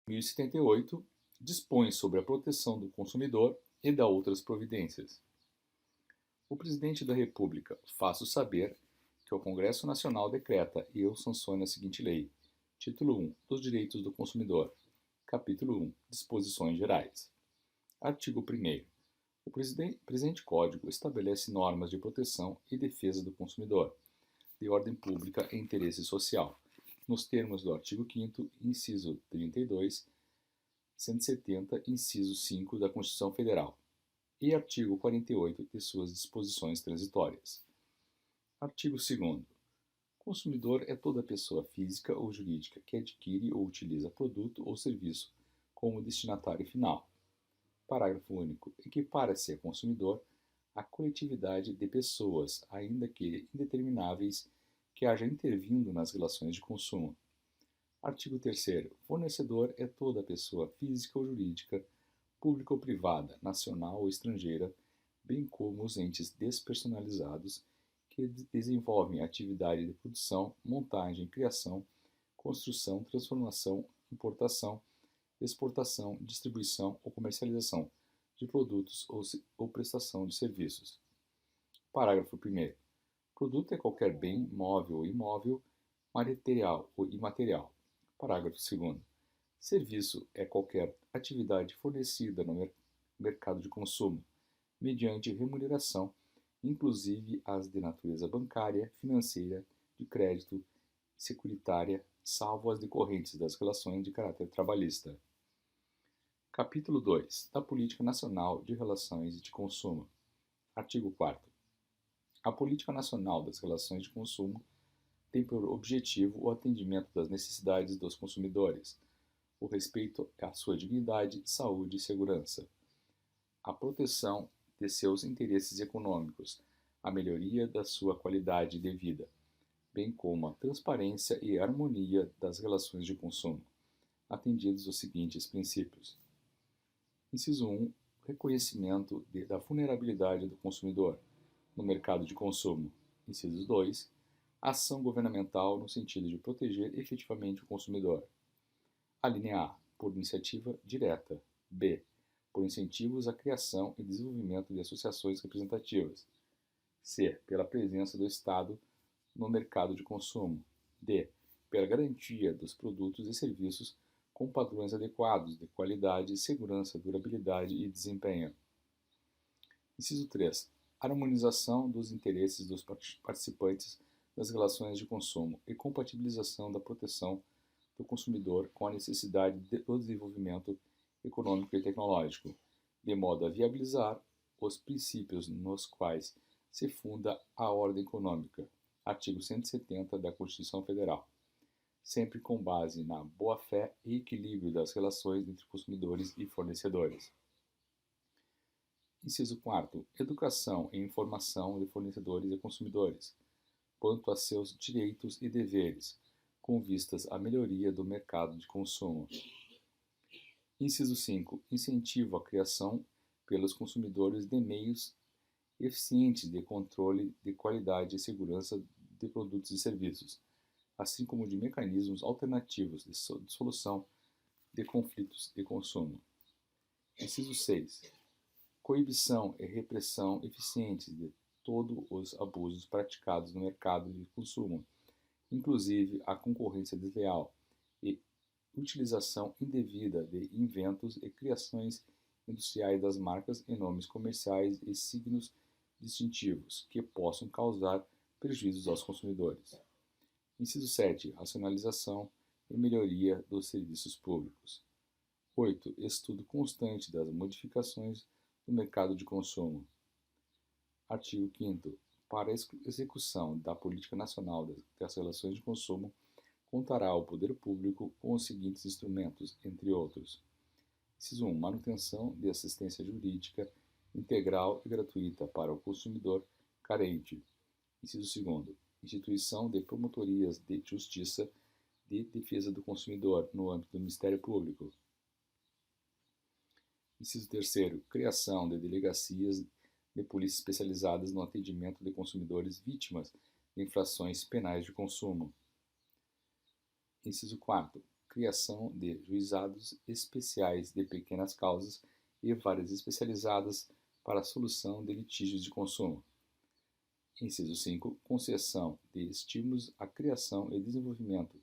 1078, dispõe sobre a proteção do consumidor e da outras providências. O Presidente da República faço saber que o Congresso Nacional decreta e eu sanciono a seguinte lei. Título 1. Dos Direitos do Consumidor. Capítulo 1. Disposições Gerais. Artigo 1º. O presente Código estabelece normas de proteção e defesa do consumidor, de ordem pública e interesse social, nos termos do artigo 5º, inciso 32, 170, inciso 5 da Constituição Federal, e artigo 48 de suas disposições transitórias. Artigo 2º. Consumidor é toda pessoa física ou jurídica que adquire ou utiliza produto ou serviço como destinatário final. Parágrafo único. Equipara-se a consumidor a coletividade de pessoas, ainda que indetermináveis, que haja intervindo nas relações de consumo. Artigo 3º. Fornecedor é toda pessoa física ou jurídica, pública ou privada, nacional ou estrangeira, bem como os entes despersonalizados que desenvolvem atividade de produção, montagem, criação, construção, transformação, importação, exportação, distribuição ou comercialização de produtos ou prestação de serviços. Parágrafo 1º. Produto é qualquer bem, móvel ou imóvel, material ou imaterial. Parágrafo 2º. Serviço é qualquer atividade fornecida no mercado de consumo, mediante remuneração, inclusive as de natureza bancária, financeira, de crédito, securitária, salvo as decorrentes das relações de caráter trabalhista. Capítulo 2. Da Política Nacional de Relações de Consumo. Artigo 4º. A Política Nacional das Relações de Consumo tem por objetivo o atendimento das necessidades dos consumidores, o respeito à sua dignidade, saúde e segurança, a proteção de seus interesses econômicos, a melhoria da sua qualidade de vida, bem como a transparência e harmonia das relações de consumo, atendidos os seguintes princípios. Inciso 1. Reconhecimento da vulnerabilidade do consumidor no mercado de consumo. Inciso 2. Ação governamental no sentido de proteger efetivamente o consumidor. A linha A. Por iniciativa direta. B. Por incentivos à criação e desenvolvimento de associações representativas. C. Pela presença do Estado no mercado de consumo. D. Pela garantia dos produtos e serviços com padrões adequados de qualidade, segurança, durabilidade e desempenho. Inciso 3. Harmonização dos interesses dos participantes das relações de consumo e compatibilização da proteção do consumidor com a necessidade do desenvolvimento econômico e tecnológico, de modo a viabilizar os princípios nos quais se funda a ordem econômica, artigo 170 da Constituição Federal, sempre com base na boa-fé e equilíbrio das relações entre consumidores e fornecedores. Inciso 4º. Educação e informação de fornecedores e consumidores, quanto a seus direitos e deveres, com vistas à melhoria do mercado de consumo. Inciso 5. Incentivo à criação pelos consumidores de meios eficientes de controle de qualidade e segurança de produtos e serviços, assim como de mecanismos alternativos de solução de conflitos de consumo. Inciso 6. Coibição e repressão eficientes de todos os abusos praticados no mercado de consumo, inclusive a concorrência desleal e utilização indevida de inventos e criações industriais das marcas e nomes comerciais e signos distintivos que possam causar prejuízos aos consumidores. Inciso 7. Racionalização e melhoria dos serviços públicos. 8. Estudo constante das modificações do mercado de consumo. Artigo 5º. Para a execução da Política Nacional das Relações de Consumo, contará o poder público com os seguintes instrumentos, entre outros. Inciso 1. Manutenção de assistência jurídica integral e gratuita para o consumidor carente. Inciso 2º. Instituição de promotorias de justiça de defesa do consumidor no âmbito do Ministério Público. Inciso 3º. Criação de delegacias de polícia especializadas no atendimento de consumidores vítimas de infrações penais de consumo. Inciso 4º. criação de juizados especiais de pequenas causas e varas especializadas para a solução de litígios de consumo. Inciso 5. Concessão de estímulos à criação e desenvolvimento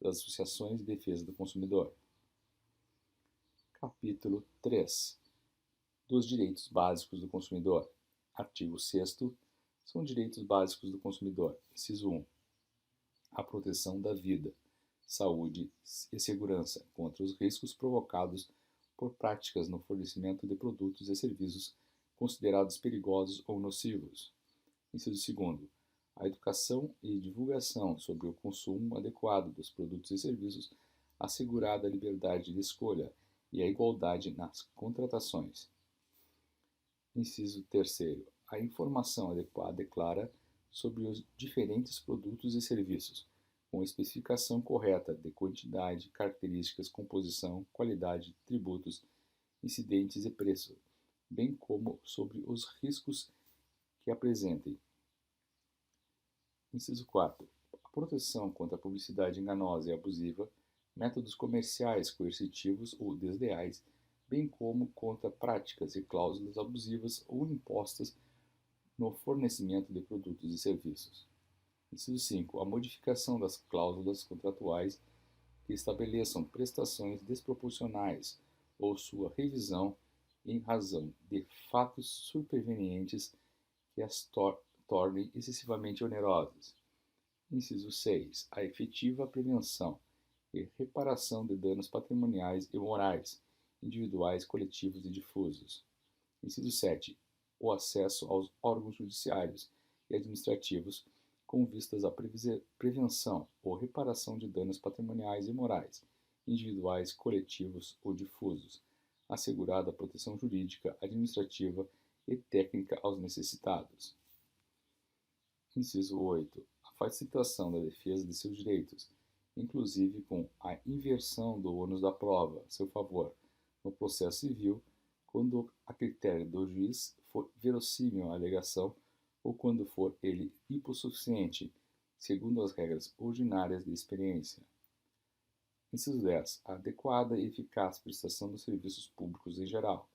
das associações de defesa do consumidor. Capítulo 3. Dos direitos básicos do consumidor. Artigo 6º. São direitos básicos do consumidor. Inciso 1. A proteção da vida, saúde e segurança contra os riscos provocados por práticas no fornecimento de produtos e serviços considerados perigosos ou nocivos. Inciso 2º. A educação e divulgação sobre o consumo adequado dos produtos e serviços, assegurada a liberdade de escolha e a igualdade nas contratações. Inciso 3º. A informação adequada e clara sobre os diferentes produtos e serviços, com especificação correta de quantidade, características, composição, qualidade, tributos, incidentes e preço, bem como sobre os riscos que apresentem. Inciso 4. A proteção contra a publicidade enganosa e abusiva, métodos comerciais coercitivos ou desleais, bem como contra práticas e cláusulas abusivas ou impostas no fornecimento de produtos e serviços. Inciso 5. A modificação das cláusulas contratuais que estabeleçam prestações desproporcionais ou sua revisão em razão de fatos supervenientes que as tornem excessivamente onerosas. Inciso 6. A efetiva prevenção e reparação de danos patrimoniais e morais, individuais, coletivos e difusos. Inciso 7. O acesso aos órgãos judiciários e administrativos com vistas à prevenção ou reparação de danos patrimoniais e morais, individuais, coletivos ou difusos, assegurada a proteção jurídica, administrativa e técnica aos necessitados. Inciso 8. A facilitação da defesa de seus direitos, inclusive com a inversão do ônus da prova a seu favor no processo civil, quando a critério do juiz for verossímil a alegação ou quando for ele hipossuficiente, segundo as regras ordinárias de experiência. Inciso 10. A adequada e eficaz prestação dos serviços públicos em geral.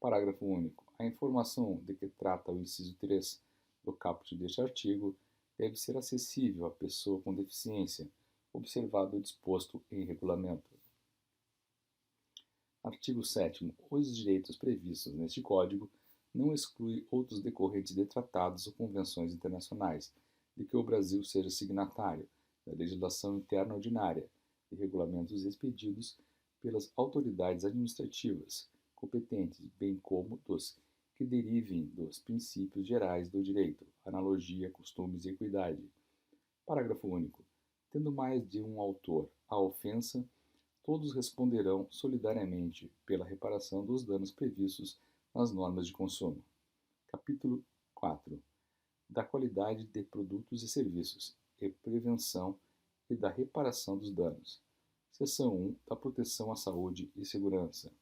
Parágrafo único. A informação de que trata o inciso 3 do caput deste artigo deve ser acessível à pessoa com deficiência, observado o disposto em regulamento. Artigo 7º. Os direitos previstos neste Código não excluem outros decorrentes de tratados ou convenções internacionais, de que o Brasil seja signatário, da legislação interna ordinária, de regulamentos expedidos pelas autoridades administrativas competentes, bem como dos que derivem dos princípios gerais do direito, analogia, costumes e equidade. Parágrafo único. Tendo mais de um autor a ofensa, todos responderão solidariamente pela reparação dos danos previstos nas normas de consumo. Capítulo 4. Da qualidade de produtos e serviços, e prevenção e da reparação dos danos. Seção 1. Da proteção à saúde e segurança.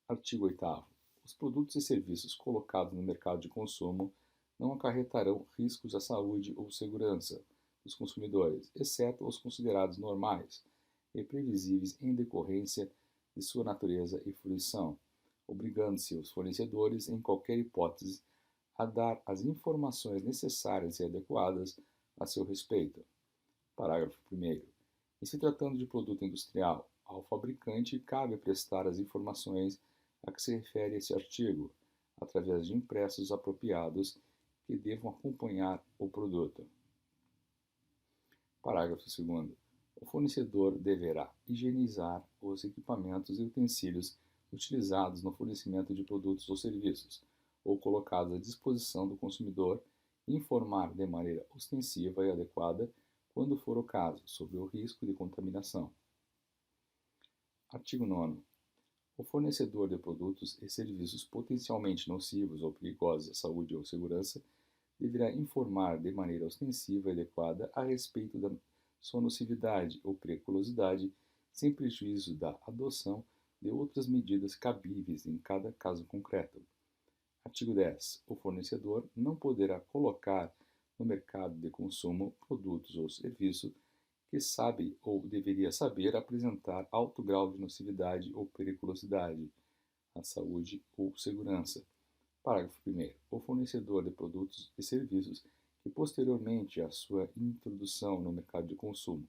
Artigo 8º. Os produtos e serviços colocados no mercado de consumo não acarretarão riscos à saúde ou segurança dos consumidores, exceto os considerados normais e previsíveis em decorrência de sua natureza e fruição, obrigando-se os fornecedores, em qualquer hipótese, a dar as informações necessárias e adequadas a seu respeito. Parágrafo 1º. Em se tratando de produto industrial, ao fabricante cabe prestar as informações a que se refere esse artigo, através de impressos apropriados que devam acompanhar o produto. Parágrafo 2º. O fornecedor deverá higienizar os equipamentos e utensílios utilizados no fornecimento de produtos ou serviços, ou colocados à disposição do consumidor, e informar de maneira ostensiva e adequada, quando for o caso, sobre o risco de contaminação. Artigo 9º. O fornecedor de produtos e serviços potencialmente nocivos ou perigosos à saúde ou segurança deverá informar de maneira ostensiva e adequada a respeito da sua nocividade ou periculosidade, sem prejuízo da adoção de outras medidas cabíveis em cada caso concreto. Artigo 10. O fornecedor não poderá colocar no mercado de consumo produtos ou serviços que sabe ou deveria saber apresentar alto grau de nocividade ou periculosidade à saúde ou segurança. Parágrafo 1º. O fornecedor de produtos e serviços que posteriormente à sua introdução no mercado de consumo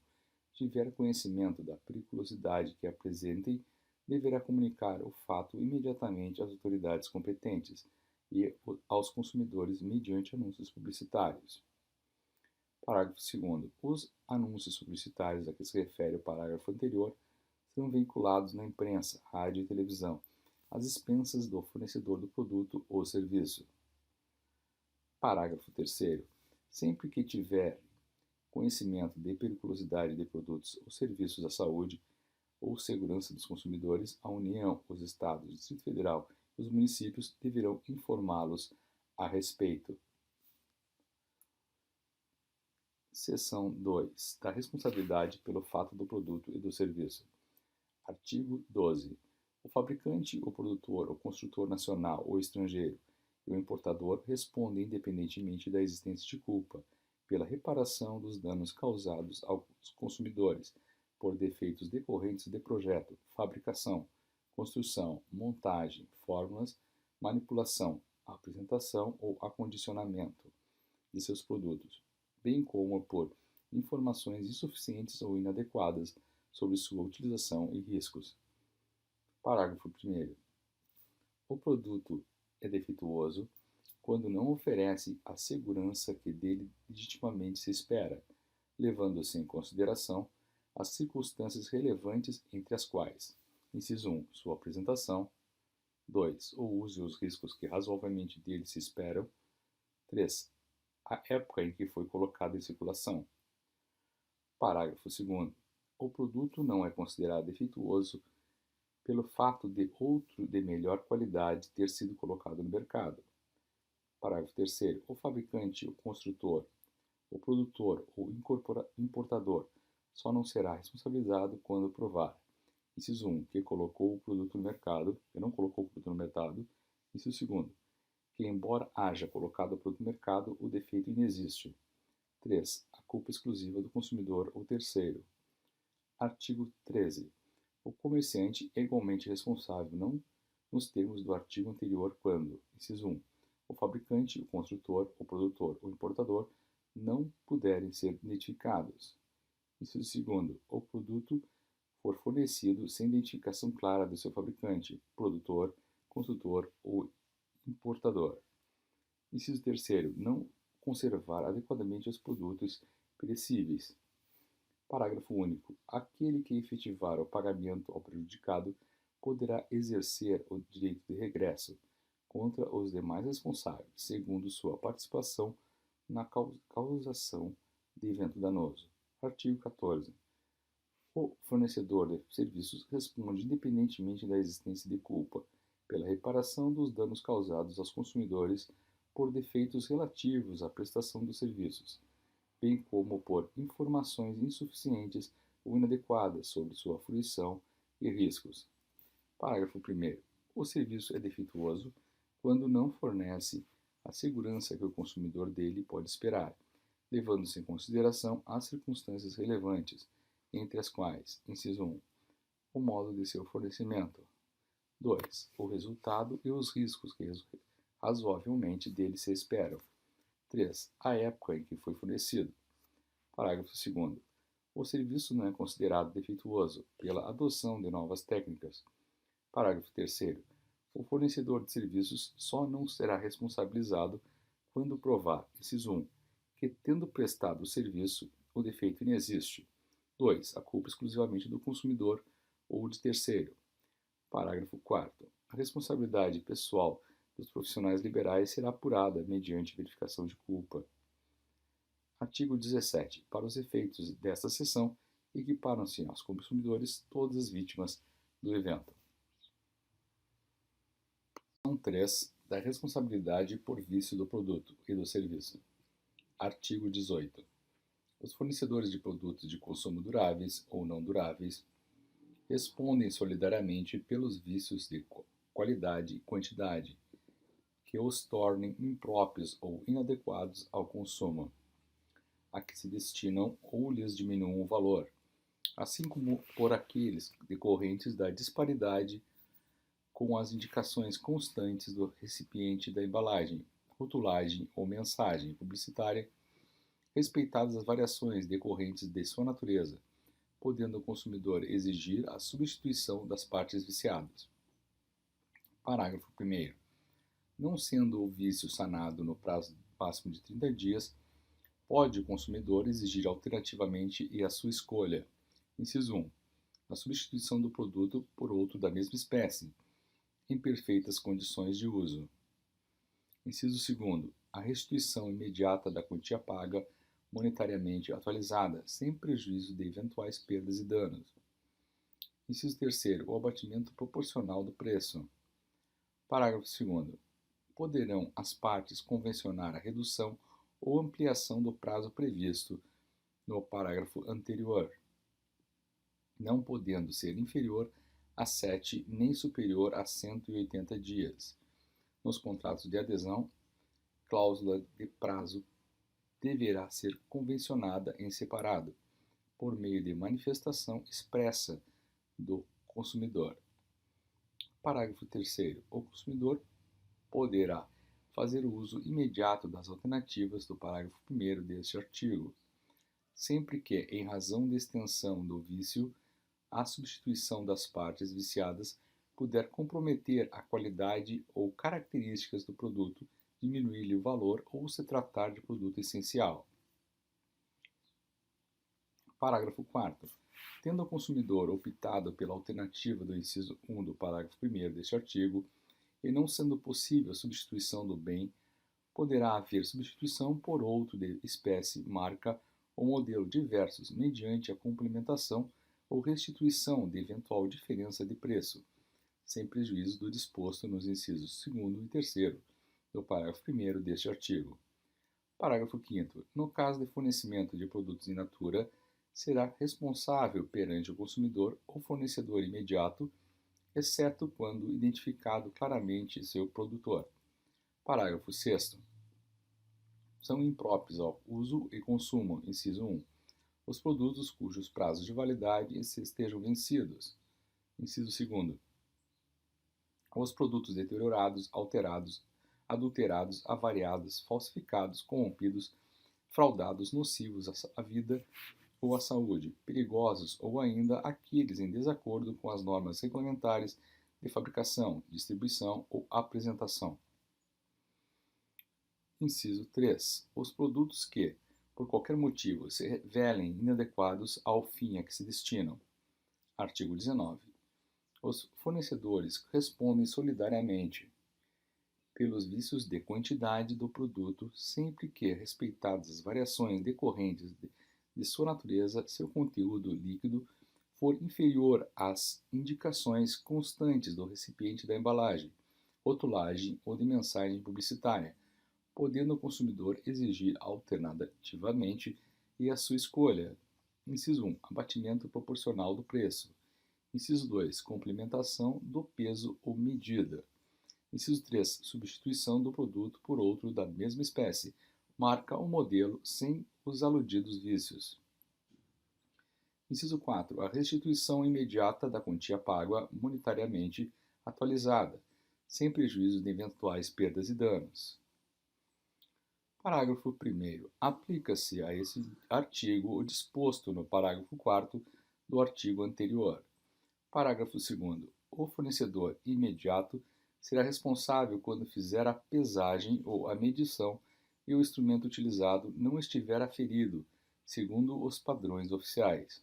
tiver conhecimento da periculosidade que apresentem, deverá comunicar o fato imediatamente às autoridades competentes e aos consumidores mediante anúncios publicitários. Parágrafo 2º. Os anúncios publicitários a que se refere o parágrafo anterior serão veiculados na imprensa, rádio e televisão, às expensas do fornecedor do produto ou serviço. Parágrafo 3º. Sempre que tiver conhecimento de periculosidade de produtos ou serviços à saúde ou segurança dos consumidores, a União, os Estados, o Distrito Federal e os municípios deverão informá-los a respeito. Seção 2. Da responsabilidade pelo fato do produto e do serviço. Artigo 12. O fabricante, o produtor, o construtor nacional ou estrangeiro e o importador respondem independentemente da existência de culpa pela reparação dos danos causados aos consumidores por defeitos decorrentes de projeto, fabricação, construção, montagem, fórmulas, manipulação, apresentação ou acondicionamento de seus produtos, bem como por informações insuficientes ou inadequadas sobre sua utilização e riscos. Parágrafo 1º. O produto é defeituoso quando não oferece a segurança que dele legitimamente se espera, levando-se em consideração as circunstâncias relevantes entre as quais: inciso 1, sua apresentação; 2, o uso e os riscos que razoavelmente dele se esperam; 3, a época em que foi colocado em circulação. Parágrafo 2º. O produto não é considerado defeituoso pelo fato de outro de melhor qualidade ter sido colocado no mercado. Parágrafo 3º. O fabricante, o construtor, o produtor ou importador só não será responsabilizado quando provar: inciso 1, que colocou o produto no mercado, que não colocou o produto no mercado; inciso 2, que embora haja colocado o produto no mercado, o defeito inexiste; 3, a culpa exclusiva do consumidor ou terceiro. Artigo 13. O comerciante é igualmente responsável, não nos termos do artigo anterior, quando: inciso 1, o fabricante, o construtor, o produtor ou importador não puderem ser identificados; inciso 2, o produto for fornecido sem identificação clara do seu fabricante, produtor, construtor ou importador; inciso 3, não conservar adequadamente os produtos perecíveis. Parágrafo único. Aquele que efetivar o pagamento ao prejudicado poderá exercer o direito de regresso contra os demais responsáveis, segundo sua participação na causação de evento danoso. Artigo 14. O fornecedor de serviços responde independentemente da existência de culpa pela reparação dos danos causados aos consumidores por defeitos relativos à prestação dos serviços, bem como por informações insuficientes ou inadequadas sobre sua fruição e riscos. Parágrafo 1º. O serviço é defeituoso quando não fornece a segurança que o consumidor dele pode esperar, levando-se em consideração as circunstâncias relevantes, entre as quais: inciso 1, o modo de seu fornecimento; 2, o resultado e os riscos que razoavelmente dele se esperam; 3, a época em que foi fornecido. Parágrafo 2º. O serviço não é considerado defeituoso pela adoção de novas técnicas. Parágrafo 3º. O fornecedor de serviços só não será responsabilizado quando provar: inciso 1, que, tendo prestado o serviço, o defeito inexiste; 2, a culpa exclusivamente do consumidor ou de terceiro. Parágrafo 4º. A responsabilidade pessoal dos profissionais liberais será apurada mediante verificação de culpa. Artigo 17. Para os efeitos desta seção, equiparam-se aos consumidores todas as vítimas do evento. Seção 3. Da responsabilidade por vício do produto e do serviço. Artigo 18. Os fornecedores de produtos de consumo duráveis ou não duráveis respondem solidariamente pelos vícios de qualidade e quantidade que os tornem impróprios ou inadequados ao consumo. a que se destinam ou lhes diminuam o valor, assim como por aqueles decorrentes da disparidade com as indicações constantes do recipiente da embalagem, rotulagem ou mensagem publicitária, respeitadas as variações decorrentes de sua natureza, podendo o consumidor exigir a substituição das partes viciadas. Parágrafo 1º. Não sendo o vício sanado no prazo máximo de 30 dias, pode o consumidor exigir alternativamente e à sua escolha. Inciso 1. A substituição do produto por outro da mesma espécie, em perfeitas condições de uso. Inciso 2. A restituição imediata da quantia paga monetariamente atualizada, sem prejuízo de eventuais perdas e danos. Inciso 3. O abatimento proporcional do preço. Parágrafo 2º. Poderão as partes convencionar a redução ou ampliação do prazo previsto no parágrafo anterior, não podendo ser inferior a 7 nem superior a 180 dias. Nos contratos de adesão, cláusula de prazo deverá ser convencionada em separado, por meio de manifestação expressa do consumidor. Parágrafo 3º. O consumidor poderá fazer uso imediato das alternativas do parágrafo 1º deste artigo, sempre que, em razão de extensão do vício, a substituição das partes viciadas puder comprometer a qualidade ou características do produto, diminuir-lhe o valor ou se tratar de produto essencial. Parágrafo 4º. Tendo o consumidor optado pela alternativa do inciso 1 do parágrafo 1º deste artigo, e não sendo possível a substituição do bem, poderá haver substituição por outro de espécie, marca ou modelo diversos, mediante a complementação ou restituição de eventual diferença de preço, sem prejuízo do disposto nos incisos 2º e 3º do parágrafo 1º deste artigo. Parágrafo 5º. No caso de fornecimento de produtos in natura, será responsável perante o consumidor ou fornecedor imediato, exceto quando identificado claramente seu produtor. Parágrafo 6º. São impróprios ao uso e consumo, inciso 1, os produtos cujos prazos de validade estejam vencidos. Inciso 2º. Os produtos deteriorados, alterados, adulterados, avariados, falsificados, corrompidos, fraudados, nocivos à vida ou à saúde, perigosos ou ainda aqueles em desacordo com as normas regulamentares de fabricação, distribuição ou apresentação. Inciso 3. Os produtos que, por qualquer motivo, se revelem inadequados ao fim a que se destinam. Artigo 19. Os fornecedores respondem solidariamente pelos vícios de quantidade do produto, sempre que, respeitadas as variações decorrentes de sua natureza, seu conteúdo líquido for inferior às indicações constantes do recipiente da embalagem, rotulagem ou de mensagem publicitária, podendo o consumidor exigir alternativamente e à sua escolha. Inciso 1. Abatimento proporcional do preço. Inciso 2. Complementação do peso ou medida. Inciso 3. Substituição do produto por outro da mesma espécie, marca ou modelo, sem os aludidos vícios. Inciso 4. A restituição imediata da quantia paga monetariamente atualizada, sem prejuízo de eventuais perdas e danos. Parágrafo 1º. Aplica-se a esse artigo o disposto no parágrafo 4º do artigo anterior. Parágrafo 2º. O fornecedor imediato será responsável quando fizer a pesagem ou a medição e o instrumento utilizado não estiver aferido, segundo os padrões oficiais.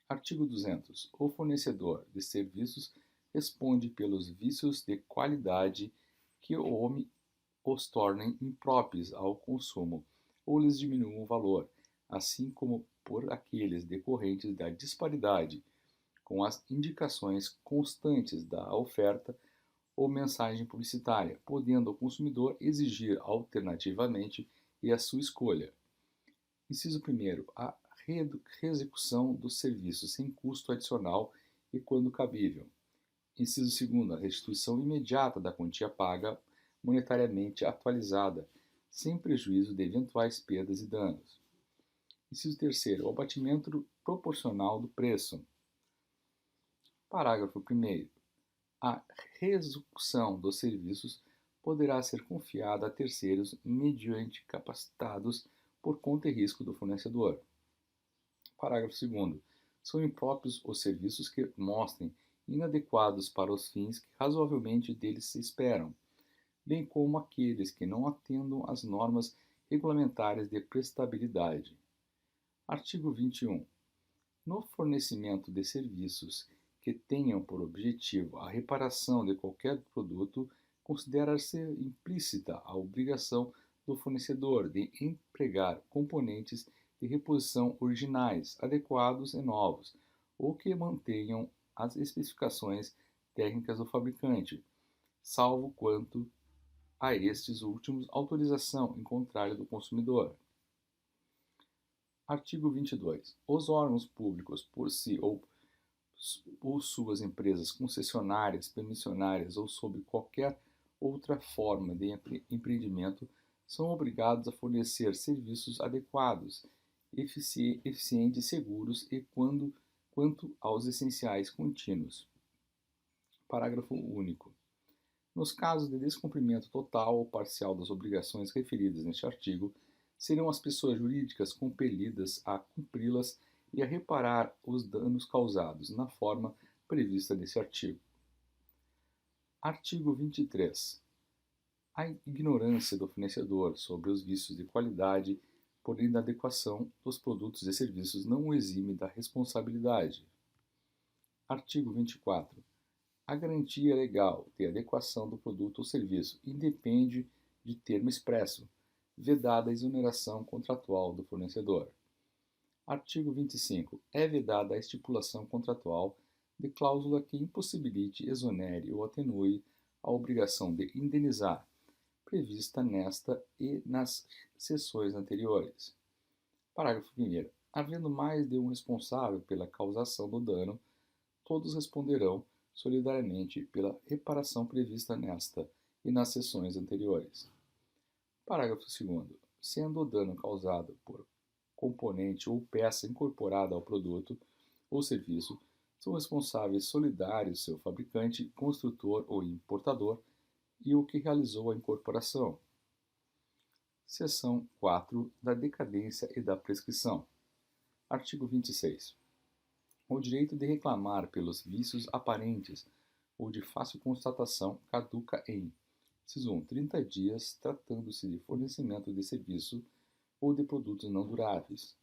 Artigo 200. O fornecedor de serviços responde pelos vícios de qualidade que os tornem impróprios ao consumo ou lhes diminuam o valor, assim como por aqueles decorrentes da disparidade com as indicações constantes da oferta ou mensagem publicitária, podendo o consumidor exigir alternativamente e à sua escolha. Inciso 1º. A reexecução do serviço sem custo adicional e quando cabível. Inciso 2º. A restituição imediata da quantia paga monetariamente atualizada, sem prejuízo de eventuais perdas e danos. Inciso terceiro, o abatimento proporcional do preço. Parágrafo 1º. A execução dos serviços poderá ser confiada a terceiros mediante capacitados por conta e risco do fornecedor. Parágrafo 2º. São impróprios os serviços que mostrem inadequados para os fins que razoavelmente deles se esperam, bem como aqueles que não atendam às normas regulamentares de prestabilidade. Artigo 21. No fornecimento de serviços que tenham por objetivo a reparação de qualquer produto, considera-se implícita a obrigação do fornecedor de empregar componentes de reposição originais, adequados e novos, ou que mantenham as especificações técnicas do fabricante, salvo quanto a estes últimos autorização em contrário do consumidor. Artigo 22. Os órgãos públicos, por si ou suas empresas concessionárias, permissionárias ou sob qualquer outra forma de empreendimento, são obrigados a fornecer serviços adequados, eficientes, seguros e quanto aos essenciais contínuos. Parágrafo único. Nos casos de descumprimento total ou parcial das obrigações referidas neste artigo, serão as pessoas jurídicas compelidas a cumpri-las e a reparar os danos causados na forma prevista nesse artigo. Artigo 23. A ignorância do fornecedor sobre os vícios de qualidade por inadequação dos produtos e serviços não o exime da responsabilidade. Artigo 24. A garantia legal de adequação do produto ou serviço independe de termo expresso, vedada a exoneração contratual do fornecedor. Artigo 25. É vedada a estipulação contratual de cláusula que impossibilite, exonere ou atenue a obrigação de indenizar, prevista nesta e nas seções anteriores. Parágrafo 1º. Havendo mais de um responsável pela causação do dano, todos responderão solidariamente pela reparação prevista nesta e nas seções anteriores. Parágrafo 2º. Sendo o dano causado por componente ou peça incorporada ao produto ou serviço, são responsáveis solidários seu fabricante, construtor ou importador e o que realizou a incorporação. Seção 4 da decadência e da prescrição. Artigo 26. O direito de reclamar pelos vícios aparentes ou de fácil constatação caduca em: inciso 1, 30 dias, tratando-se de fornecimento de serviço ou de produtos não duráveis.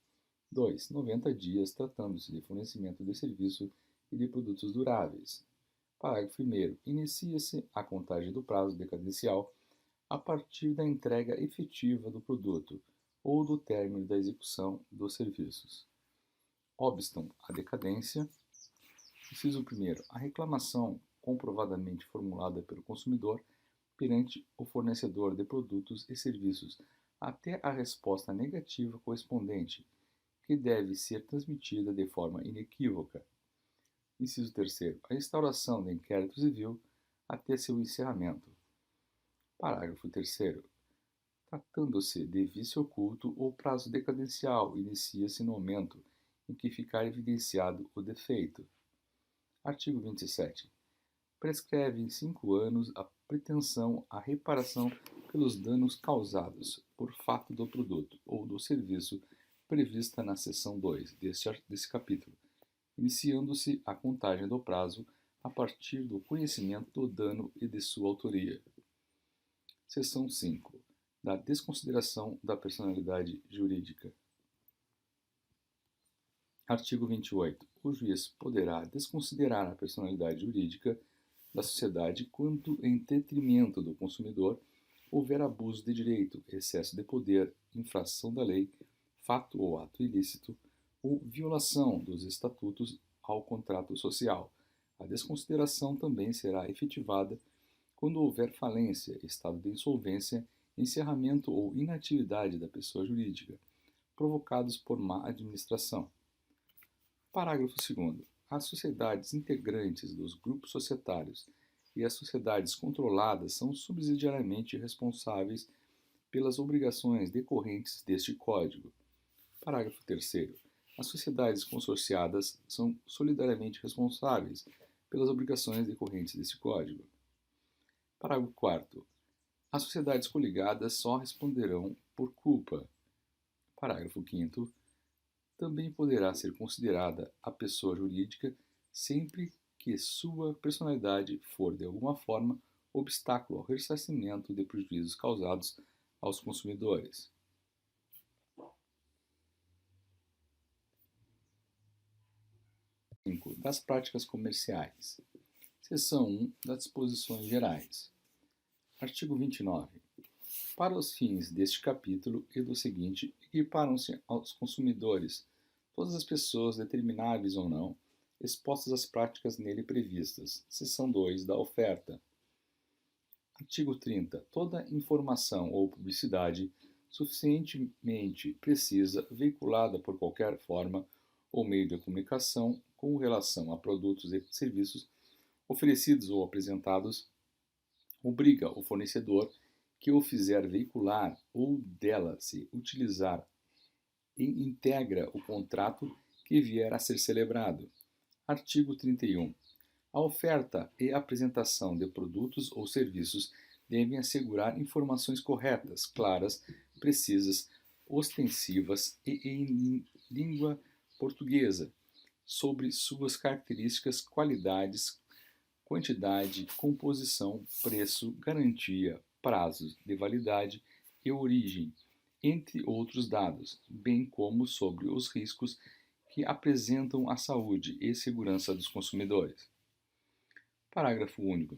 2, 90 dias, tratando-se de fornecimento de serviço e de produtos duráveis. Parágrafo 1º. Inicia-se a contagem do prazo decadencial a partir da entrega efetiva do produto ou do término da execução dos serviços. Obstam a decadência. Inciso 1º. A reclamação comprovadamente formulada pelo consumidor perante o fornecedor de produtos e serviços até a resposta negativa correspondente, que deve ser transmitida de forma inequívoca. Inciso 3º. A instauração do inquérito civil até seu encerramento. Parágrafo 3º. Tratando-se de vício oculto, o prazo decadencial inicia-se no momento em que ficar evidenciado o defeito. Artigo 27. Prescreve em 5 anos a pretensão à reparação pelos danos causados por fato do produto ou do serviço prevista na seção 2 desse capítulo, iniciando-se a contagem do prazo a partir do conhecimento do dano e de sua autoria. Seção 5. Da desconsideração da personalidade jurídica. Artigo 28. O juiz poderá desconsiderar a personalidade jurídica da sociedade quando, em detrimento do consumidor, houver abuso de direito, excesso de poder, infração da lei, fato ou ato ilícito, ou violação dos estatutos ao contrato social. A desconsideração também será efetivada quando houver falência, estado de insolvência, encerramento ou inatividade da pessoa jurídica, provocados por má administração. Parágrafo 2º. As sociedades integrantes dos grupos societários e as sociedades controladas são subsidiariamente responsáveis pelas obrigações decorrentes deste Código. Parágrafo 3º. As sociedades consorciadas são solidariamente responsáveis pelas obrigações decorrentes deste Código. Parágrafo 4º. As sociedades coligadas só responderão por culpa. Parágrafo 5º. Também poderá ser considerada a pessoa jurídica sempre que sua personalidade for, de alguma forma, obstáculo ao ressarcimento de prejuízos causados aos consumidores. Das práticas comerciais. Seção 1 das disposições gerais. Artigo 29. Para os fins deste capítulo e do seguinte, equiparam-se aos consumidores todas as pessoas, determináveis ou não, expostas às práticas nele previstas. Seção 2 da oferta. Artigo 30. Toda informação ou publicidade suficientemente precisa, veiculada por qualquer forma ou meio de comunicação com relação a produtos e serviços oferecidos ou apresentados, obriga o fornecedor que o fizer veicular ou dela se utilizar e integra o contrato que vier a ser celebrado. Artigo 31. A oferta e apresentação de produtos ou serviços devem assegurar informações corretas, claras, precisas, ostensivas e em língua portuguesa sobre suas características, qualidades, quantidade, composição, preço, garantia, prazos de validade e origem, entre outros dados, bem como sobre os riscos que apresentam à saúde e segurança dos consumidores. Parágrafo único.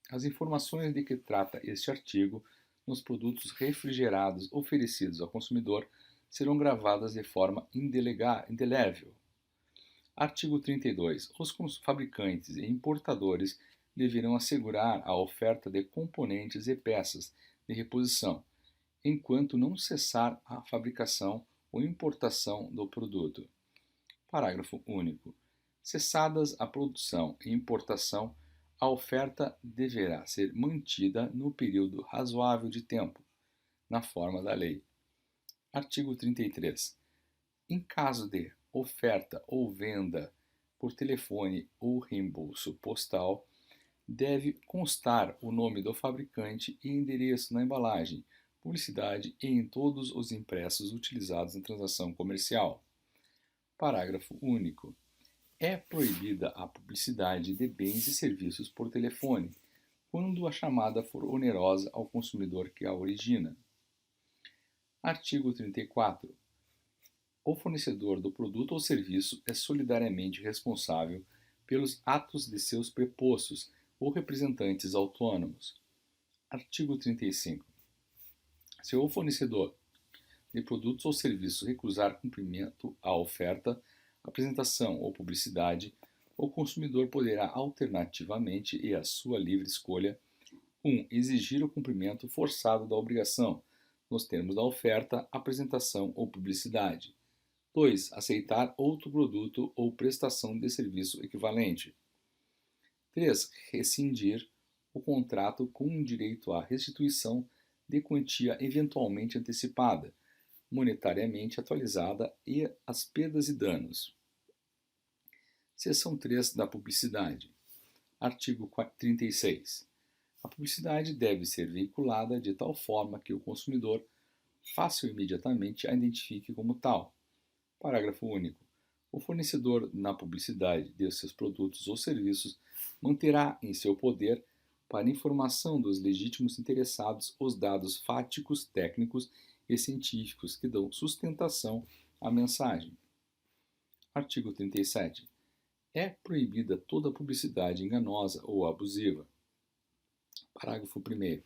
As informações de que trata este artigo nos produtos refrigerados oferecidos ao consumidor serão gravadas de forma indelével. Artigo 32. Os fabricantes e importadores deverão assegurar a oferta de componentes e peças de reposição, enquanto não cessar a fabricação ou importação do produto. Parágrafo único. Cessadas a produção e importação, a oferta deverá ser mantida no período razoável de tempo, na forma da lei. Artigo 33. Em caso de oferta ou venda por telefone ou reembolso postal, deve constar o nome do fabricante e endereço na embalagem, publicidade e em todos os impressos utilizados na transação comercial. Parágrafo único. É proibida a publicidade de bens e serviços por telefone, quando a chamada for onerosa ao consumidor que a origina. Artigo 34. O fornecedor do produto ou serviço é solidariamente responsável pelos atos de seus prepostos ou representantes autônomos. Artigo 35. Se o fornecedor de produtos ou serviços recusar cumprimento à oferta, apresentação ou publicidade, o consumidor poderá alternativamente e à sua livre escolha 1. Exigir o cumprimento forçado da obrigação, nos termos da oferta, apresentação ou publicidade. 2. Aceitar outro produto ou prestação de serviço equivalente. 3. Rescindir o contrato com direito à restituição de quantia eventualmente antecipada, monetariamente atualizada e as perdas e danos. Seção 3 da publicidade. Artigo 36. A publicidade deve ser veiculada de tal forma que o consumidor fácil imediatamente a identifique como tal. Parágrafo único. O fornecedor, na publicidade de seus produtos ou serviços, manterá em seu poder, para informação dos legítimos interessados, os dados fáticos, técnicos e científicos que dão sustentação à mensagem. Artigo 37. É proibida toda publicidade enganosa ou abusiva. Parágrafo 1º.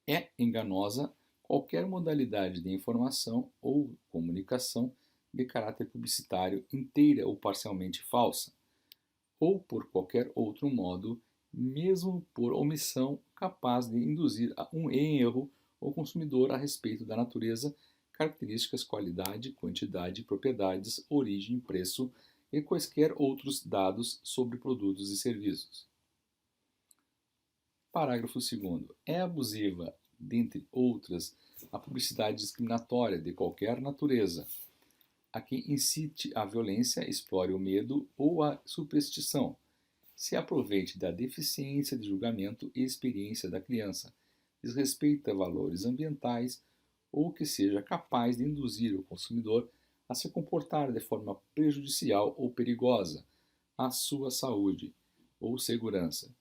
É enganosa qualquer modalidade de informação ou comunicação de caráter publicitário inteira ou parcialmente falsa, ou por qualquer outro modo, mesmo por omissão, capaz de induzir em erro o consumidor a respeito da natureza, características, qualidade, quantidade, propriedades, origem, preço e quaisquer outros dados sobre produtos e serviços. Parágrafo 2º. É abusiva, dentre outras, a publicidade discriminatória de qualquer natureza, a quem incite a violência, explore o medo ou a superstição, se aproveite da deficiência de julgamento e experiência da criança, desrespeita valores ambientais ou que seja capaz de induzir o consumidor a se comportar de forma prejudicial ou perigosa à sua saúde ou segurança.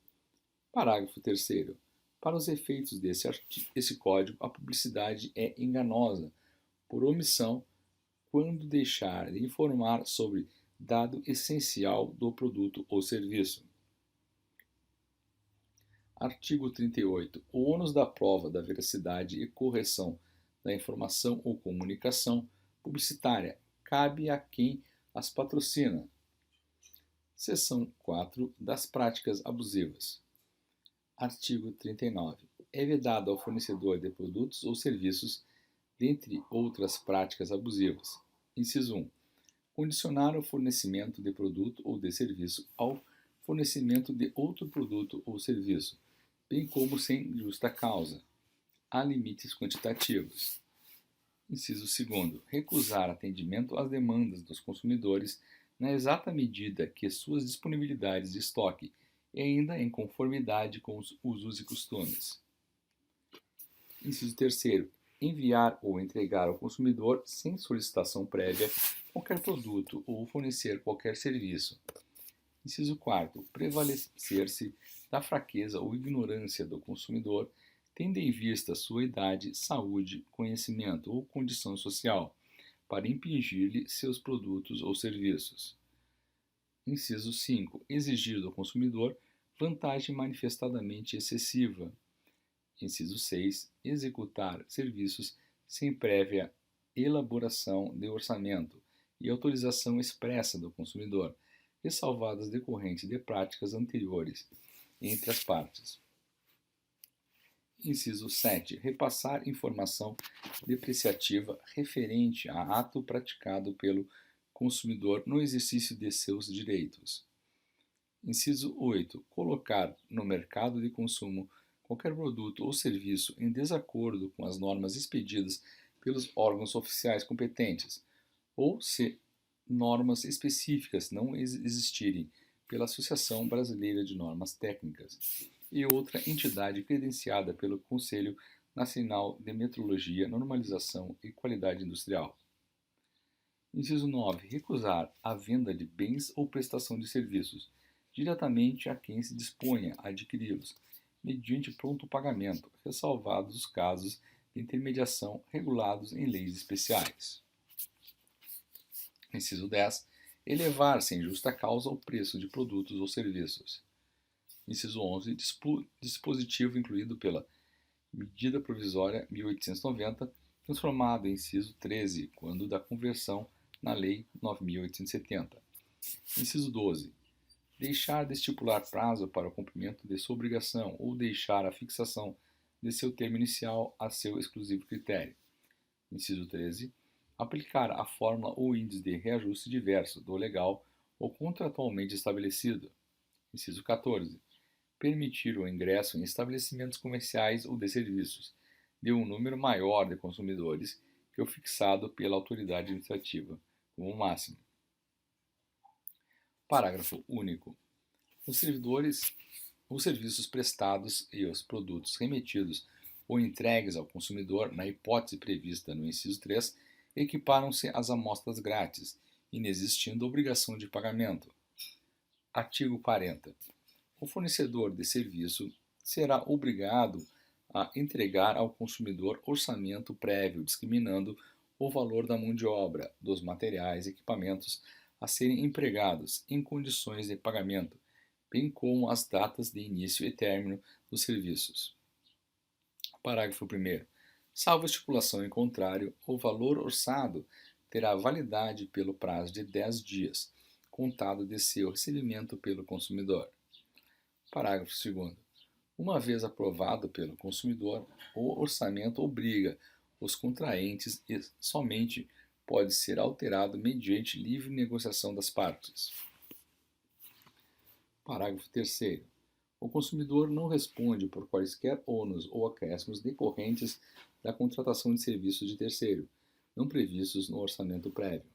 Parágrafo 3º. Para os efeitos desse código, a publicidade é enganosa por omissão quando deixar de informar sobre dado essencial do produto ou serviço. Artigo 38. O ônus da prova da veracidade e correção da informação ou comunicação publicitária cabe a quem as patrocina. Seção 4 das práticas abusivas. Artigo 39. É vedado ao fornecedor de produtos ou serviços, dentre outras práticas abusivas. Inciso 1. Condicionar o fornecimento de produto ou de serviço ao fornecimento de outro produto ou serviço, bem como sem justa causa. Há limites quantitativos. Inciso 2. Recusar atendimento às demandas dos consumidores na exata medida que suas disponibilidades de estoque e ainda em conformidade com os usos e costumes. Inciso 3. Enviar ou entregar ao consumidor, sem solicitação prévia, qualquer produto ou fornecer qualquer serviço. Inciso 4. Prevalecer-se da fraqueza ou ignorância do consumidor, tendo em vista sua idade, saúde, conhecimento ou condição social, para impingir-lhe seus produtos ou serviços. Inciso 5. Exigir do consumidor vantagem manifestadamente excessiva. Inciso 6. Executar serviços sem prévia elaboração de orçamento e autorização expressa do consumidor, ressalvadas decorrentes de práticas anteriores entre as partes. Inciso 7. Repassar informação depreciativa referente a ato praticado pelo consumidor no exercício de seus direitos. Inciso 8. Colocar no mercado de consumo qualquer produto ou serviço em desacordo com as normas expedidas pelos órgãos oficiais competentes, ou se normas específicas não existirem pela Associação Brasileira de Normas Técnicas e outra entidade credenciada pelo Conselho Nacional de Metrologia, Normalização e Qualidade Industrial. Inciso 9. Recusar a venda de bens ou prestação de serviços diretamente a quem se disponha a adquiri-los, mediante pronto pagamento, ressalvados os casos de intermediação regulados em leis especiais. Inciso 10. Elevar sem justa causa o preço de produtos ou serviços. Inciso 11. Dispositivo incluído pela Medida Provisória 1890, transformado em inciso 13, quando da conversão na Lei 9.870. Inciso 12. Deixar de estipular prazo para o cumprimento de sua obrigação ou deixar a fixação de seu termo inicial a seu exclusivo critério. Inciso 13. Aplicar a fórmula ou índice de reajuste diverso do legal ou contratualmente estabelecido. Inciso 14. Permitir o ingresso em estabelecimentos comerciais ou de serviços de um número maior de consumidores que o fixado pela autoridade administrativa, como máximo. Parágrafo único. Os serviços prestados e os produtos remetidos ou entregues ao consumidor, na hipótese prevista no inciso 3, equiparam-se às amostras grátis, inexistindo obrigação de pagamento. Artigo 40. O fornecedor de serviço será obrigado a entregar ao consumidor orçamento prévio discriminando o valor da mão de obra, dos materiais e equipamentos a serem empregados em condições de pagamento, bem como as datas de início e término dos serviços. Parágrafo 1º. Salvo estipulação em contrário, o valor orçado terá validade pelo prazo de 10 dias, contado de seu recebimento pelo consumidor. Parágrafo 2º. Uma vez aprovado pelo consumidor, o orçamento obriga os contraentes e somente pode ser alterado mediante livre negociação das partes. Parágrafo 3º. O consumidor não responde por quaisquer ônus ou acréscimos decorrentes da contratação de serviços de terceiro, não previstos no orçamento prévio.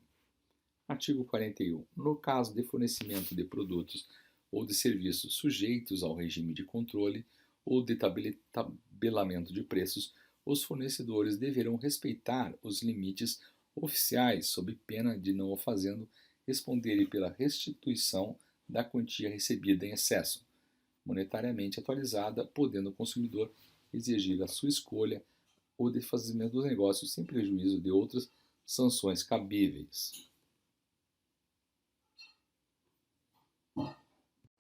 Artigo 41. No caso de fornecimento de produtos ou de serviços sujeitos ao regime de controle ou de tabelamento de preços, os fornecedores deverão respeitar os limites oficiais, sob pena de, não o fazendo, responderem pela restituição da quantia recebida em excesso, monetariamente atualizada, podendo o consumidor exigir a sua escolha ou desfazimento dos negócios sem prejuízo de outras sanções cabíveis.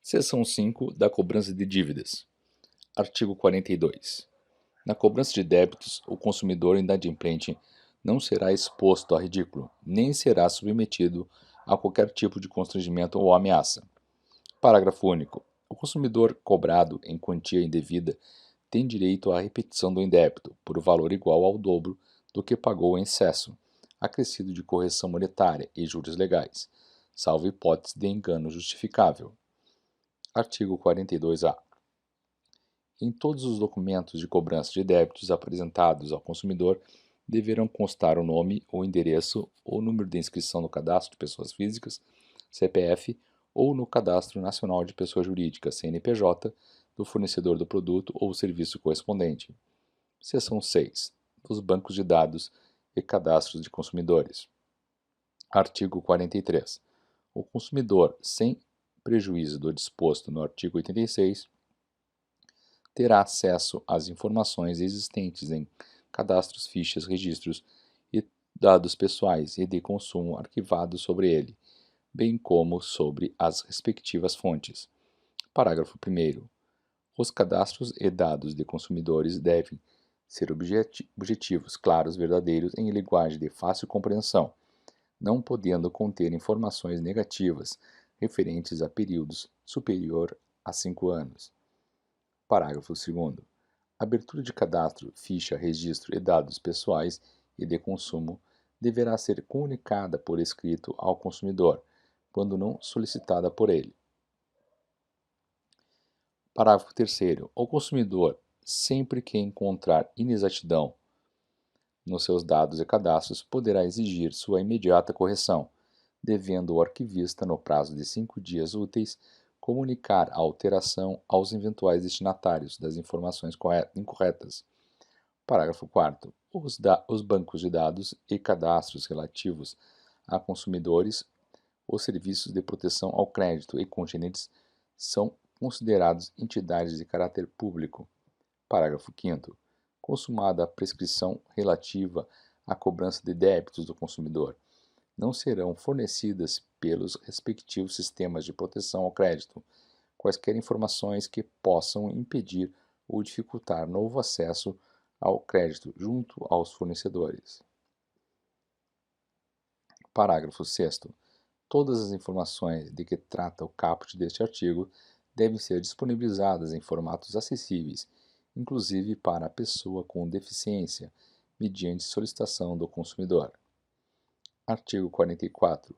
Seção 5 da cobrança de dívidas. Artigo 42. Na cobrança de débitos, o consumidor inadimplente não será exposto a ridículo, nem será submetido a qualquer tipo de constrangimento ou ameaça. Parágrafo único. O consumidor cobrado em quantia indevida tem direito à repetição do indébito, por valor igual ao dobro do que pagou em excesso, acrescido de correção monetária e juros legais, salvo hipótese de engano justificável. Artigo 42-A. Em todos os documentos de cobrança de débitos apresentados ao consumidor, deverão constar o nome, o endereço ou número de inscrição no Cadastro de Pessoas Físicas, CPF, ou no Cadastro Nacional de Pessoa Jurídica, CNPJ, do fornecedor do produto ou serviço correspondente. Seção 6. Dos bancos de dados e cadastros de consumidores. Artigo 43. O consumidor, sem prejuízo do disposto no artigo 86, terá acesso às informações existentes em cadastros, fichas, registros e dados pessoais e de consumo arquivados sobre ele, bem como sobre as respectivas fontes. Parágrafo 1º. Os cadastros e dados de consumidores devem ser objetivos, claros, verdadeiros, em linguagem de fácil compreensão, não podendo conter informações negativas referentes a períodos superior a 5 anos. Parágrafo 2º. Abertura de cadastro, ficha, registro e dados pessoais e de consumo deverá ser comunicada por escrito ao consumidor, quando não solicitada por ele. Parágrafo 3º. O consumidor, sempre que encontrar inexatidão nos seus dados e cadastros, poderá exigir sua imediata correção, devendo o arquivista, no prazo de 5 dias úteis, comunicar a alteração aos eventuais destinatários das informações incorretas. Parágrafo 4º. Os bancos de dados e cadastros relativos a consumidores, os serviços de proteção ao crédito e contingentes são considerados entidades de caráter público. Parágrafo 5º. Consumada a prescrição relativa à cobrança de débitos do consumidor, não serão fornecidas pelos respectivos sistemas de proteção ao crédito quaisquer informações que possam impedir ou dificultar novo acesso ao crédito junto aos fornecedores. Parágrafo 6º. Todas as informações de que trata o caput deste artigo devem ser disponibilizadas em formatos acessíveis, inclusive para a pessoa com deficiência, mediante solicitação do consumidor. Artigo 44.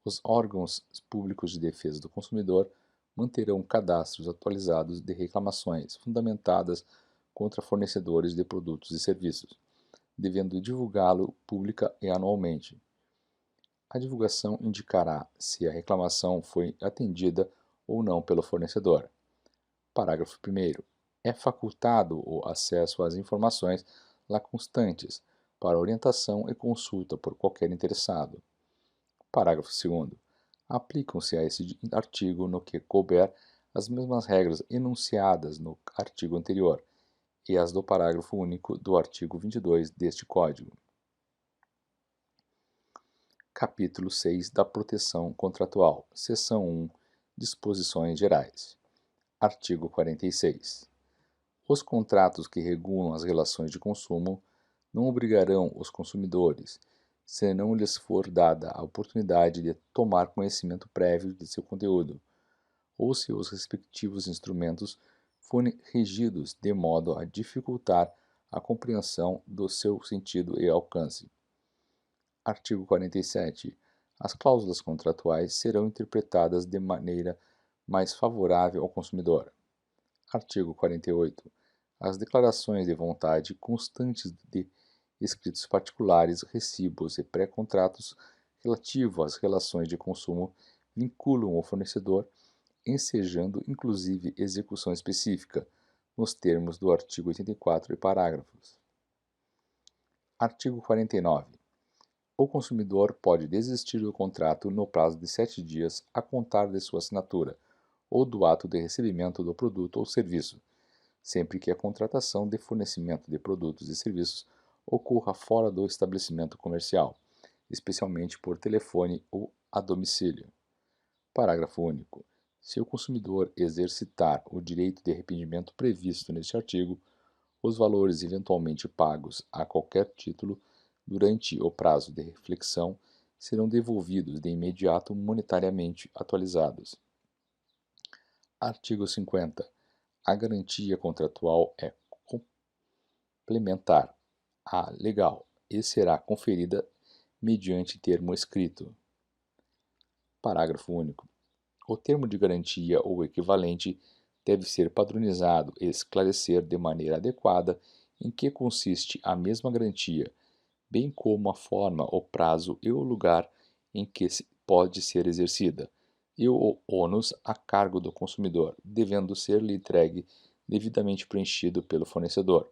Os órgãos públicos de defesa do consumidor manterão cadastros atualizados de reclamações fundamentadas contra fornecedores de produtos e serviços, devendo divulgá-lo pública e anualmente. A divulgação indicará se a reclamação foi atendida ou não pelo fornecedor. Parágrafo 1º. É facultado o acesso às informações lá constantes para orientação e consulta por qualquer interessado. Parágrafo 2º. Aplicam-se a esse artigo, no que couber, as mesmas regras enunciadas no artigo anterior e as do parágrafo único do artigo 22 deste Código. Capítulo 6 da Proteção Contratual. Seção 1. Disposições Gerais. Artigo 46. Os contratos que regulam as relações de consumo não obrigarão os consumidores, se não lhes for dada a oportunidade de tomar conhecimento prévio de seu conteúdo, ou se os respectivos instrumentos forem regidos de modo a dificultar a compreensão do seu sentido e alcance. Artigo 47. As cláusulas contratuais serão interpretadas de maneira mais favorável ao consumidor. Artigo 48. As declarações de vontade constantes de escritos particulares, recibos e pré-contratos relativo às relações de consumo vinculam o fornecedor, ensejando inclusive execução específica, nos termos do artigo 84 e parágrafos. Artigo 49. O consumidor pode desistir do contrato no prazo de 7 dias a contar de sua assinatura ou do ato de recebimento do produto ou serviço, sempre que a contratação de fornecimento de produtos e serviços ocorra fora do estabelecimento comercial, especialmente por telefone ou a domicílio. Parágrafo único. Se o consumidor exercitar o direito de arrependimento previsto neste artigo, os valores eventualmente pagos a qualquer título durante o prazo de reflexão serão devolvidos de imediato monetariamente atualizados. Artigo 50. A garantia contratual é complementar à legal e será conferida mediante termo escrito. Parágrafo único. O termo de garantia ou equivalente deve ser padronizado e esclarecer de maneira adequada em que consiste a mesma garantia, bem como a forma, o prazo e o lugar em que pode ser exercida, e o ônus a cargo do consumidor, devendo ser-lhe entregue devidamente preenchido pelo fornecedor,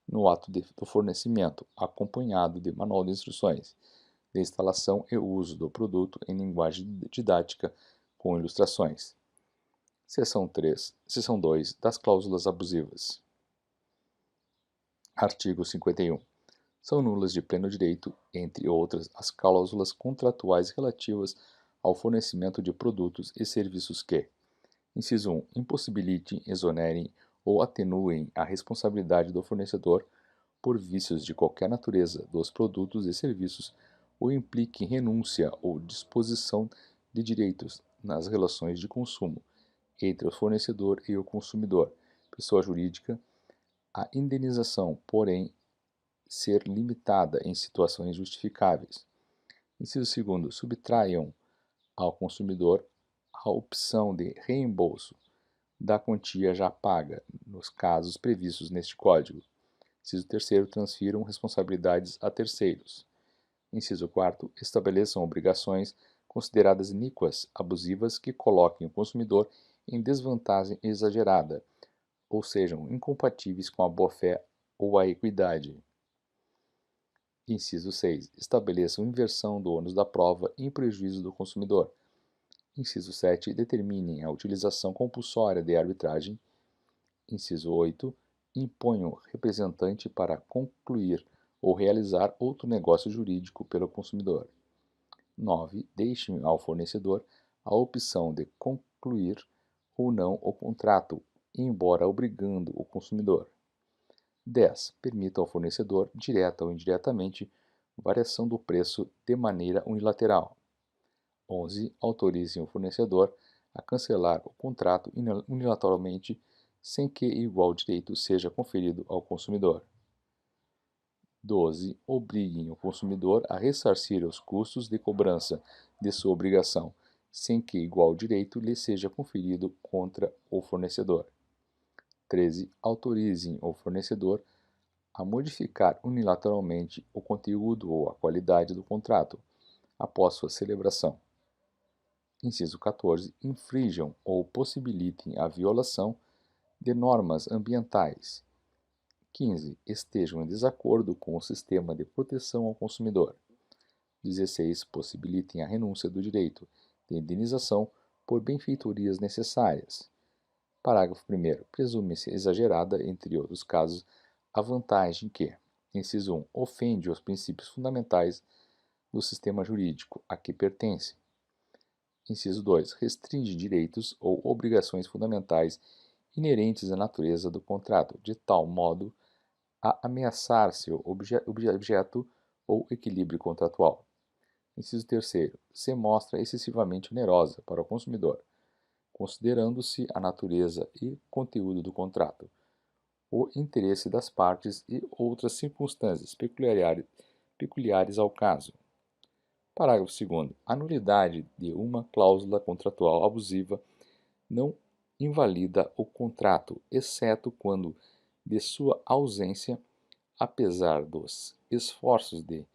no ato do fornecimento, acompanhado de manual de instruções, de instalação e uso do produto em linguagem didática com ilustrações. Seção 3. Seção 2. Das cláusulas abusivas. Artigo 51. São nulas de pleno direito, entre outras, as cláusulas contratuais relativas ao fornecimento de produtos e serviços que: inciso 1. Impossibilitem, exonerem ou atenuem a responsabilidade do fornecedor por vícios de qualquer natureza dos produtos e serviços ou impliquem renúncia ou disposição de direitos nas relações de consumo entre o fornecedor e o consumidor, pessoa jurídica, a indenização, porém, ser limitada em situações justificáveis. Inciso 2. Subtraiam ao consumidor a opção de reembolso da quantia já paga, nos casos previstos neste Código. Inciso 3. Transfiram responsabilidades a terceiros. Inciso 4. Estabeleçam obrigações consideradas iníquas, abusivas, que coloquem o consumidor em desvantagem exagerada, ou sejam incompatíveis com a boa-fé ou a equidade. Inciso 6. Estabeleçam inversão do ônus da prova em prejuízo do consumidor. Inciso 7. Determinem a utilização compulsória de arbitragem. Inciso 8. Imponham representante para concluir ou realizar outro negócio jurídico pelo consumidor. 9. Deixem ao fornecedor a opção de concluir ou não o contrato, embora obrigando o consumidor. 10. Permita ao fornecedor, direta ou indiretamente, variação do preço de maneira unilateral. 11. Autorizem o fornecedor a cancelar o contrato unilateralmente sem que igual direito seja conferido ao consumidor. 12. Obriguem o consumidor a ressarcir os custos de cobrança de sua obrigação, sem que igual direito lhe seja conferido contra o fornecedor. 13. Autorizem o fornecedor a modificar unilateralmente o conteúdo ou a qualidade do contrato, após sua celebração. Inciso 14. Infrijam ou possibilitem a violação de normas ambientais. 15. Estejam em desacordo com o sistema de proteção ao consumidor. 16. Possibilitem a renúncia do direito de indenização por benfeitorias necessárias. Parágrafo 1º. Presume-se exagerada, entre outros casos, a vantagem que: inciso 1. Ofende os princípios fundamentais do sistema jurídico a que pertence. Inciso 2. Restringe direitos ou obrigações fundamentais inerentes à natureza do contrato, de tal modo a ameaçar seu objeto ou equilíbrio contratual. Inciso 3. Se mostra excessivamente onerosa para o consumidor, considerando-se a natureza e conteúdo do contrato, o interesse das partes e outras circunstâncias peculiares ao caso. Parágrafo 2º. A nulidade de uma cláusula contratual abusiva não invalida o contrato, exceto quando, de sua ausência, apesar dos esforços de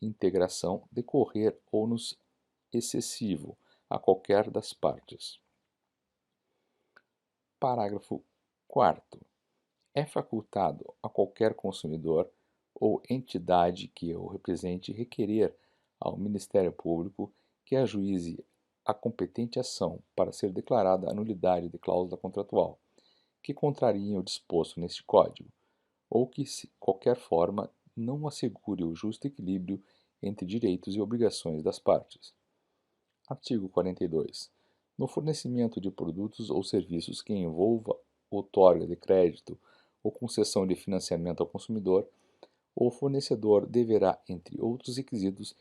integração decorrer ônus excessivo a qualquer das partes. Parágrafo 4º. É facultado a qualquer consumidor ou entidade que o represente requerer ao Ministério Público que ajuize a competente ação para ser declarada a nulidade de cláusula contratual, que contrariem o disposto neste Código, ou que, de qualquer forma, não assegure o justo equilíbrio entre direitos e obrigações das partes. Artigo 42. No fornecimento de produtos ou serviços que envolva outorga de crédito ou concessão de financiamento ao consumidor, o fornecedor deverá, entre outros requisitos,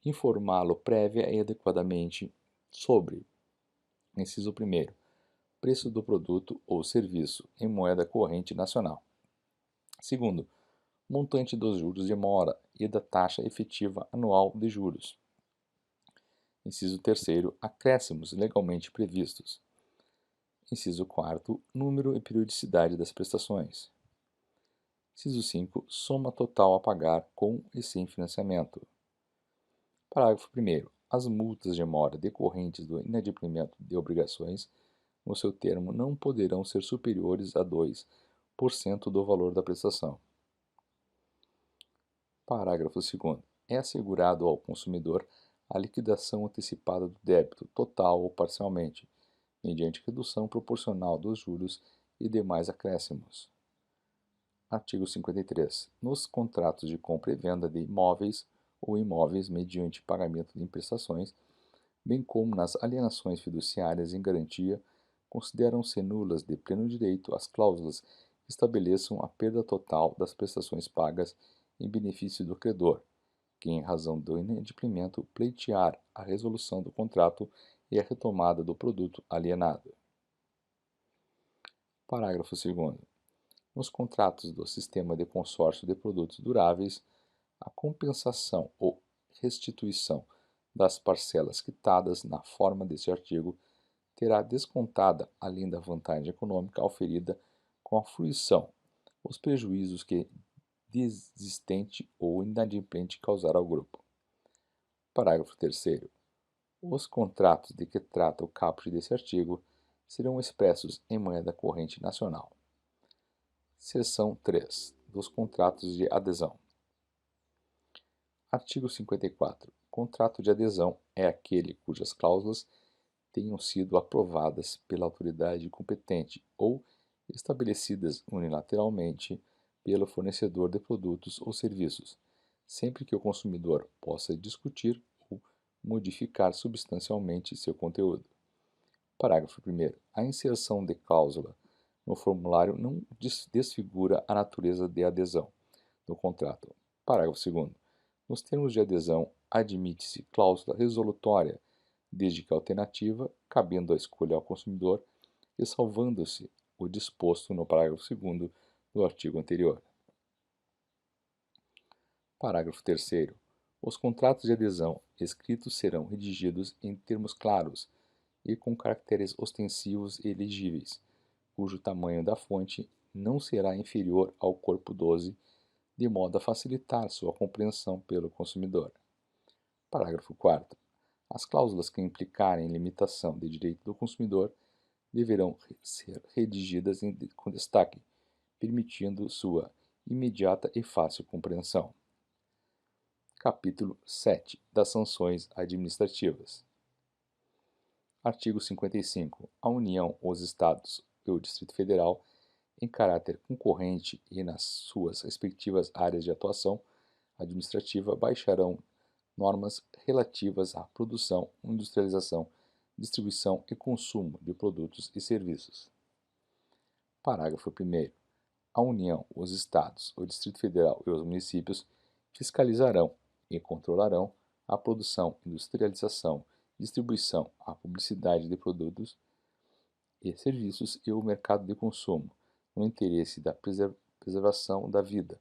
informá-lo prévia e adequadamente sobre: inciso 1º, preço do produto ou serviço em moeda corrente nacional. Segundo, montante dos juros de mora e da taxa efetiva anual de juros. Inciso 3º, acréscimos legalmente previstos. Inciso 4º, número e periodicidade das prestações. Inciso 5º, soma total a pagar com e sem financiamento. Parágrafo 1º. As multas de mora decorrentes do inadimplemento de obrigações, no seu termo, não poderão ser superiores a 2% do valor da prestação. Parágrafo 2º. É assegurado ao consumidor a liquidação antecipada do débito, total ou parcialmente, mediante redução proporcional dos juros e demais acréscimos. Artigo 53. Nos contratos de compra e venda de imóveis ou imóveis mediante pagamento de prestações, bem como nas alienações fiduciárias em garantia, consideram-se nulas de pleno direito as cláusulas que estabeleçam a perda total das prestações pagas em benefício do credor, que, em razão do inadimplemento, pleitear a resolução do contrato e a retomada do produto alienado. Parágrafo 2º. Nos contratos do Sistema de Consórcio de Produtos Duráveis, a compensação ou restituição das parcelas quitadas na forma deste artigo terá descontada, além da vantagem econômica oferida com a fruição, os prejuízos que desistente ou inadimplente causar ao grupo. Parágrafo 3º. Os contratos de que trata o caput desse artigo serão expressos em moeda corrente nacional. Seção 3. Dos contratos de adesão. Artigo 54. Contrato de adesão é aquele cujas cláusulas tenham sido aprovadas pela autoridade competente ou estabelecidas unilateralmente pelo fornecedor de produtos ou serviços, sempre que o consumidor possa discutir ou modificar substancialmente seu conteúdo. Parágrafo 1º. A inserção de cláusula no formulário não desfigura a natureza de adesão do contrato. Parágrafo 2º. Nos termos de adesão, admite-se cláusula resolutória, desde que a alternativa, cabendo a escolha ao consumidor e salvando-se o disposto no parágrafo 2º do artigo anterior. Parágrafo 3º. Os contratos de adesão escritos serão redigidos em termos claros e com caracteres ostensivos e legíveis, cujo tamanho da fonte não será inferior ao corpo 12, de modo a facilitar sua compreensão pelo consumidor. Parágrafo 4º. As cláusulas que implicarem limitação de direito do consumidor deverão ser redigidas com destaque, permitindo sua imediata e fácil compreensão. Capítulo 7. Das sanções administrativas. Artigo 55. A União, os Estados e o Distrito Federal, em caráter concorrente e nas suas respectivas áreas de atuação administrativa, baixarão normas relativas à produção, industrialização, distribuição e consumo de produtos e serviços. Parágrafo 1º. A União, os Estados, o Distrito Federal e os municípios fiscalizarão e controlarão a produção, industrialização, distribuição, a publicidade de produtos e serviços e o mercado de consumo, no interesse da preservação da vida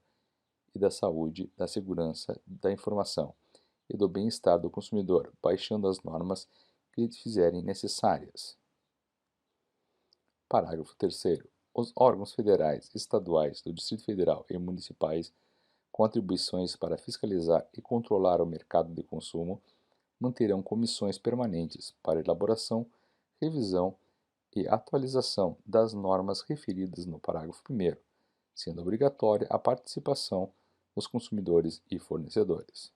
e da saúde, da segurança, da informação e do bem-estar do consumidor, baixando as normas que lhe fizerem necessárias. Parágrafo 3º. Os órgãos federais, estaduais, do Distrito Federal e municipais com atribuições para fiscalizar e controlar o mercado de consumo, manterão comissões permanentes para elaboração, revisão e atualização das normas referidas no parágrafo 1º, sendo obrigatória a participação dos consumidores e fornecedores.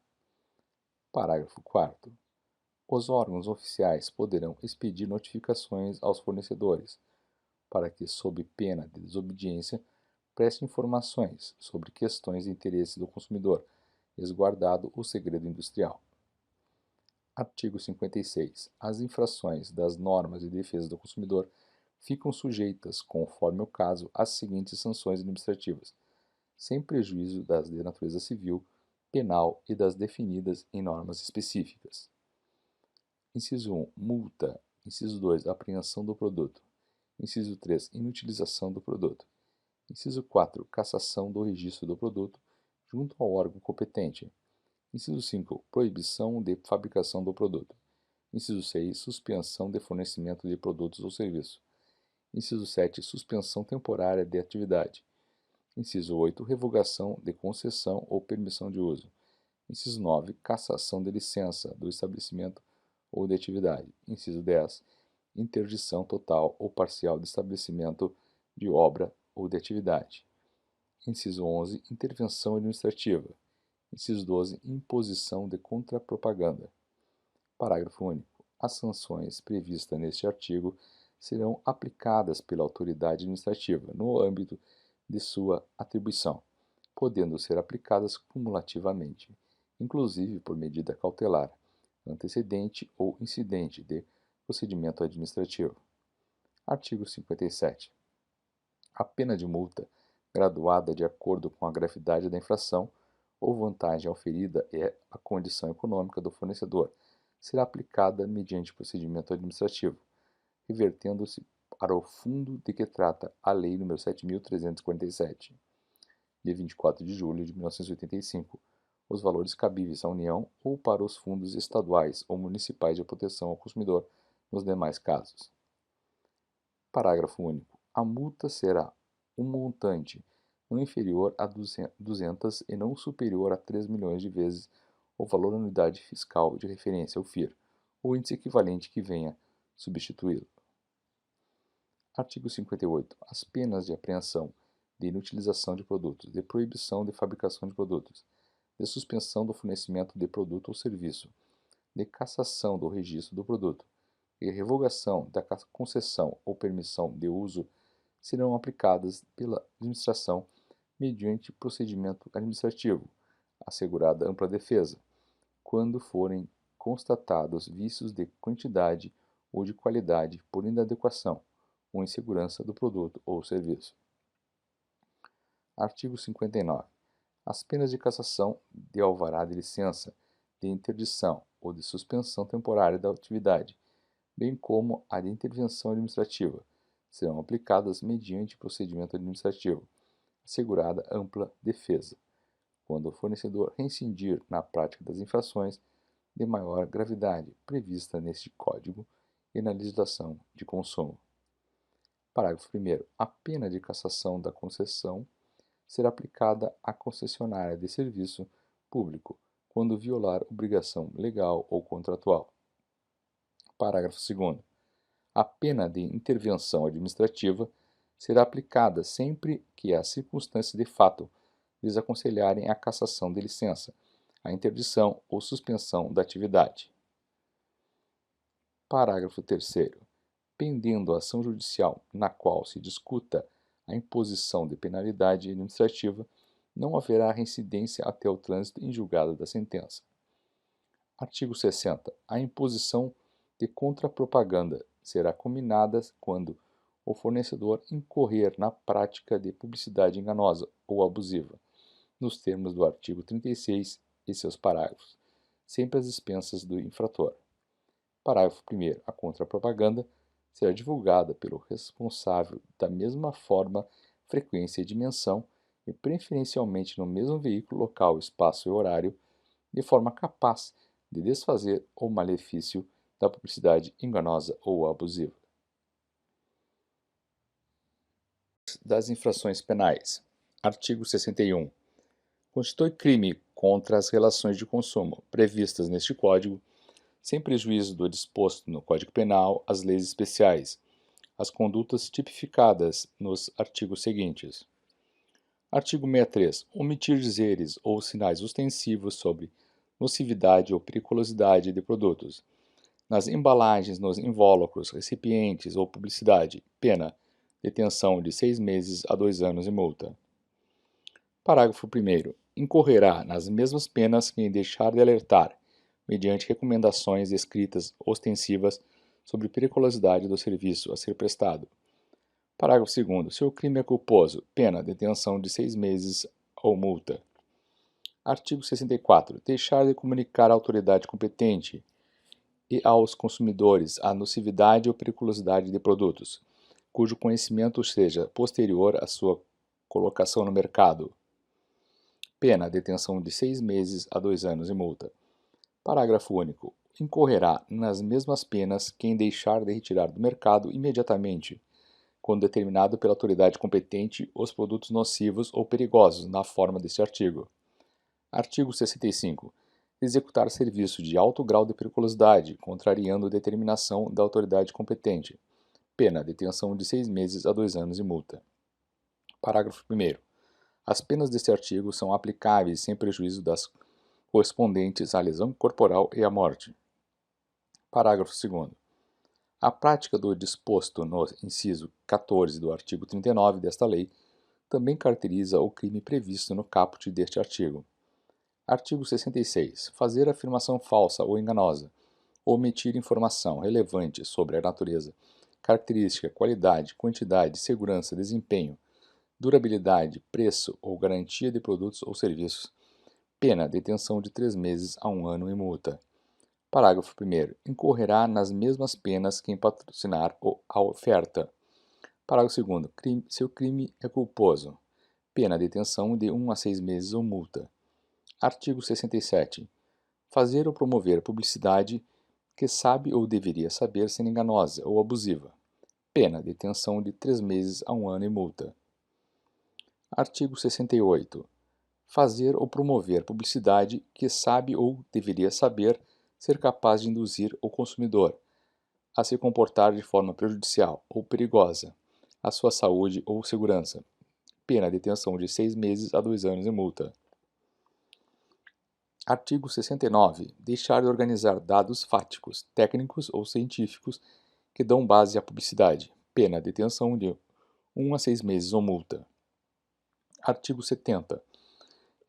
Parágrafo 4º. Os órgãos oficiais poderão expedir notificações aos fornecedores, para que, sob pena de desobediência, preste informações sobre questões de interesse do consumidor, resguardado o segredo industrial. Artigo 56. As infrações das normas de defesa do consumidor ficam sujeitas, conforme o caso, às seguintes sanções administrativas, sem prejuízo das de natureza civil, penal e das definidas em normas específicas. Inciso 1. Multa. Inciso 2. Apreensão do produto. Inciso 3. Inutilização do produto. Inciso 4. Cassação do registro do produto junto ao órgão competente. Inciso 5. Proibição de fabricação do produto. Inciso 6. Suspensão de fornecimento de produtos ou serviços. Inciso 7. Suspensão temporária de atividade. Inciso 8. Revogação de concessão ou permissão de uso. Inciso 9. Cassação de licença do estabelecimento ou de atividade. Inciso 10. Interdição total ou parcial de estabelecimento de obra ou de atividade. Inciso 11. Intervenção administrativa. Inciso 12. Imposição de contrapropaganda. Parágrafo único. As sanções previstas neste artigo serão aplicadas pela autoridade administrativa no âmbito de sua atribuição, podendo ser aplicadas cumulativamente, inclusive por medida cautelar, antecedente ou incidente de procedimento administrativo. Artigo 57. A pena de multa, graduada de acordo com a gravidade da infração ou vantagem oferida e a condição econômica do fornecedor, será aplicada mediante procedimento administrativo, revertendo-se para o fundo de que trata a Lei nº 7.347, de 24 de julho de 1985, os valores cabíveis à União ou para os fundos estaduais ou municipais de proteção ao consumidor nos demais casos. Parágrafo único. A multa será um montante não inferior a 200 e não superior a 3 milhões de vezes o valor da unidade fiscal de referência, o FIR, ou índice equivalente que venha substituí-lo. Artigo 58. As penas de apreensão, de inutilização de produtos, de proibição de fabricação de produtos, de suspensão do fornecimento de produto ou serviço, de cassação do registro do produto e revogação da concessão ou permissão de uso serão aplicadas pela administração mediante procedimento administrativo, assegurada ampla defesa, quando forem constatados vícios de quantidade ou de qualidade por inadequação ou insegurança do produto ou serviço. Artigo 59. As penas de cassação de alvará de licença, de interdição ou de suspensão temporária da atividade, bem como a de intervenção administrativa, serão aplicadas mediante procedimento administrativo, assegurada ampla defesa, quando o fornecedor reincidir na prática das infrações de maior gravidade prevista neste Código e na legislação de consumo. Parágrafo 1º. A pena de cassação da concessão será aplicada à concessionária de serviço público quando violar obrigação legal ou contratual. Parágrafo 2º. A pena de intervenção administrativa será aplicada sempre que as circunstâncias de fato desaconselharem a cassação de licença, a interdição ou suspensão da atividade. Parágrafo 3º. Pendendo a ação judicial na qual se discuta a imposição de penalidade administrativa, não haverá reincidência até o trânsito em julgado da sentença. Artigo 60. A imposição de contrapropaganda será combinada quando o fornecedor incorrer na prática de publicidade enganosa ou abusiva, nos termos do artigo 36 e seus parágrafos, sempre às expensas do infrator. Parágrafo 1º. A contrapropaganda será divulgada pelo responsável da mesma forma, frequência e dimensão, e preferencialmente no mesmo veículo, local, espaço e horário, de forma capaz de desfazer o malefício da publicidade enganosa ou abusiva. Das infrações penais. Artigo 61. constitui crime contra as relações de consumo previstas neste Código, sem prejuízo do disposto no Código Penal, as leis especiais, as condutas tipificadas nos artigos seguintes. Artigo 63. Omitir dizeres ou sinais ostensivos sobre nocividade ou periculosidade de produtos. Nas embalagens, nos invólucros, recipientes ou publicidade, pena, detenção de 6 meses a 2 anos e multa. Parágrafo 1º. Incorrerá nas mesmas penas quem deixar de alertar, mediante recomendações escritas ostensivas sobre periculosidade do serviço a ser prestado. Parágrafo 2º. Se o crime é culposo, pena, detenção de 6 meses ou multa. Artigo 64. Deixar de comunicar à autoridade competente e aos consumidores a nocividade ou periculosidade de produtos, cujo conhecimento seja posterior à sua colocação no mercado. Pena, detenção de 6 meses a 2 anos e multa. Parágrafo único. Incorrerá nas mesmas penas quem deixar de retirar do mercado imediatamente, quando determinado pela autoridade competente, os produtos nocivos ou perigosos na forma deste artigo. Artigo 65. Executar serviço de alto grau de periculosidade, contrariando determinação da autoridade competente. Pena, detenção de 6 meses a 2 anos e multa. Parágrafo 1º. As penas deste artigo são aplicáveis sem prejuízo das correspondentes à lesão corporal e à morte. Parágrafo 2º. A prática do disposto no inciso 14 do artigo 39 desta lei também caracteriza o crime previsto no caput deste artigo. Artigo 66. Fazer afirmação falsa ou enganosa, ou omitir informação relevante sobre a natureza, característica, qualidade, quantidade, segurança, desempenho, durabilidade, preço ou garantia de produtos ou serviços. Pena, detenção de 3 meses a 1 ano e multa. Parágrafo 1º. Incorrerá nas mesmas penas quem patrocinar a oferta. Parágrafo 2º. Se o crime é culposo, pena, detenção de 1 a 6 meses ou multa. Artigo 67. Fazer ou promover publicidade que sabe ou deveria saber ser enganosa ou abusiva. Pena, detenção de 3 meses a 1 ano e multa. Artigo 68. Fazer ou promover publicidade que sabe ou deveria saber ser capaz de induzir o consumidor a se comportar de forma prejudicial ou perigosa à sua saúde ou segurança. Pena, detenção de 6 meses a 2 anos e multa. Artigo 69. Deixar de organizar dados fáticos, técnicos ou científicos que dão base à publicidade. Pena, detenção de 1 a 6 meses ou multa. Artigo 70.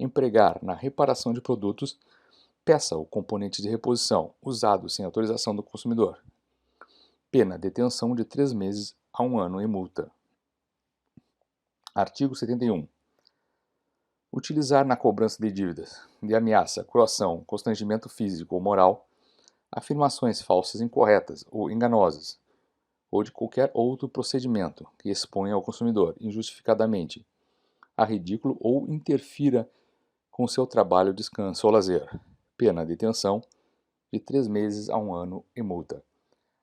Empregar na reparação de produtos peça ou componente de reposição usado sem autorização do consumidor. Pena, detenção de 3 meses a 1 ano e multa. Artigo 71. Utilizar na cobrança de dívidas, de ameaça, coação, constrangimento físico ou moral, afirmações falsas incorretas ou enganosas, ou de qualquer outro procedimento que exponha ao consumidor, injustificadamente, a ridículo ou interfira com seu trabalho, descanso ou lazer. Pena, detenção de 3 meses a 1 ano e multa.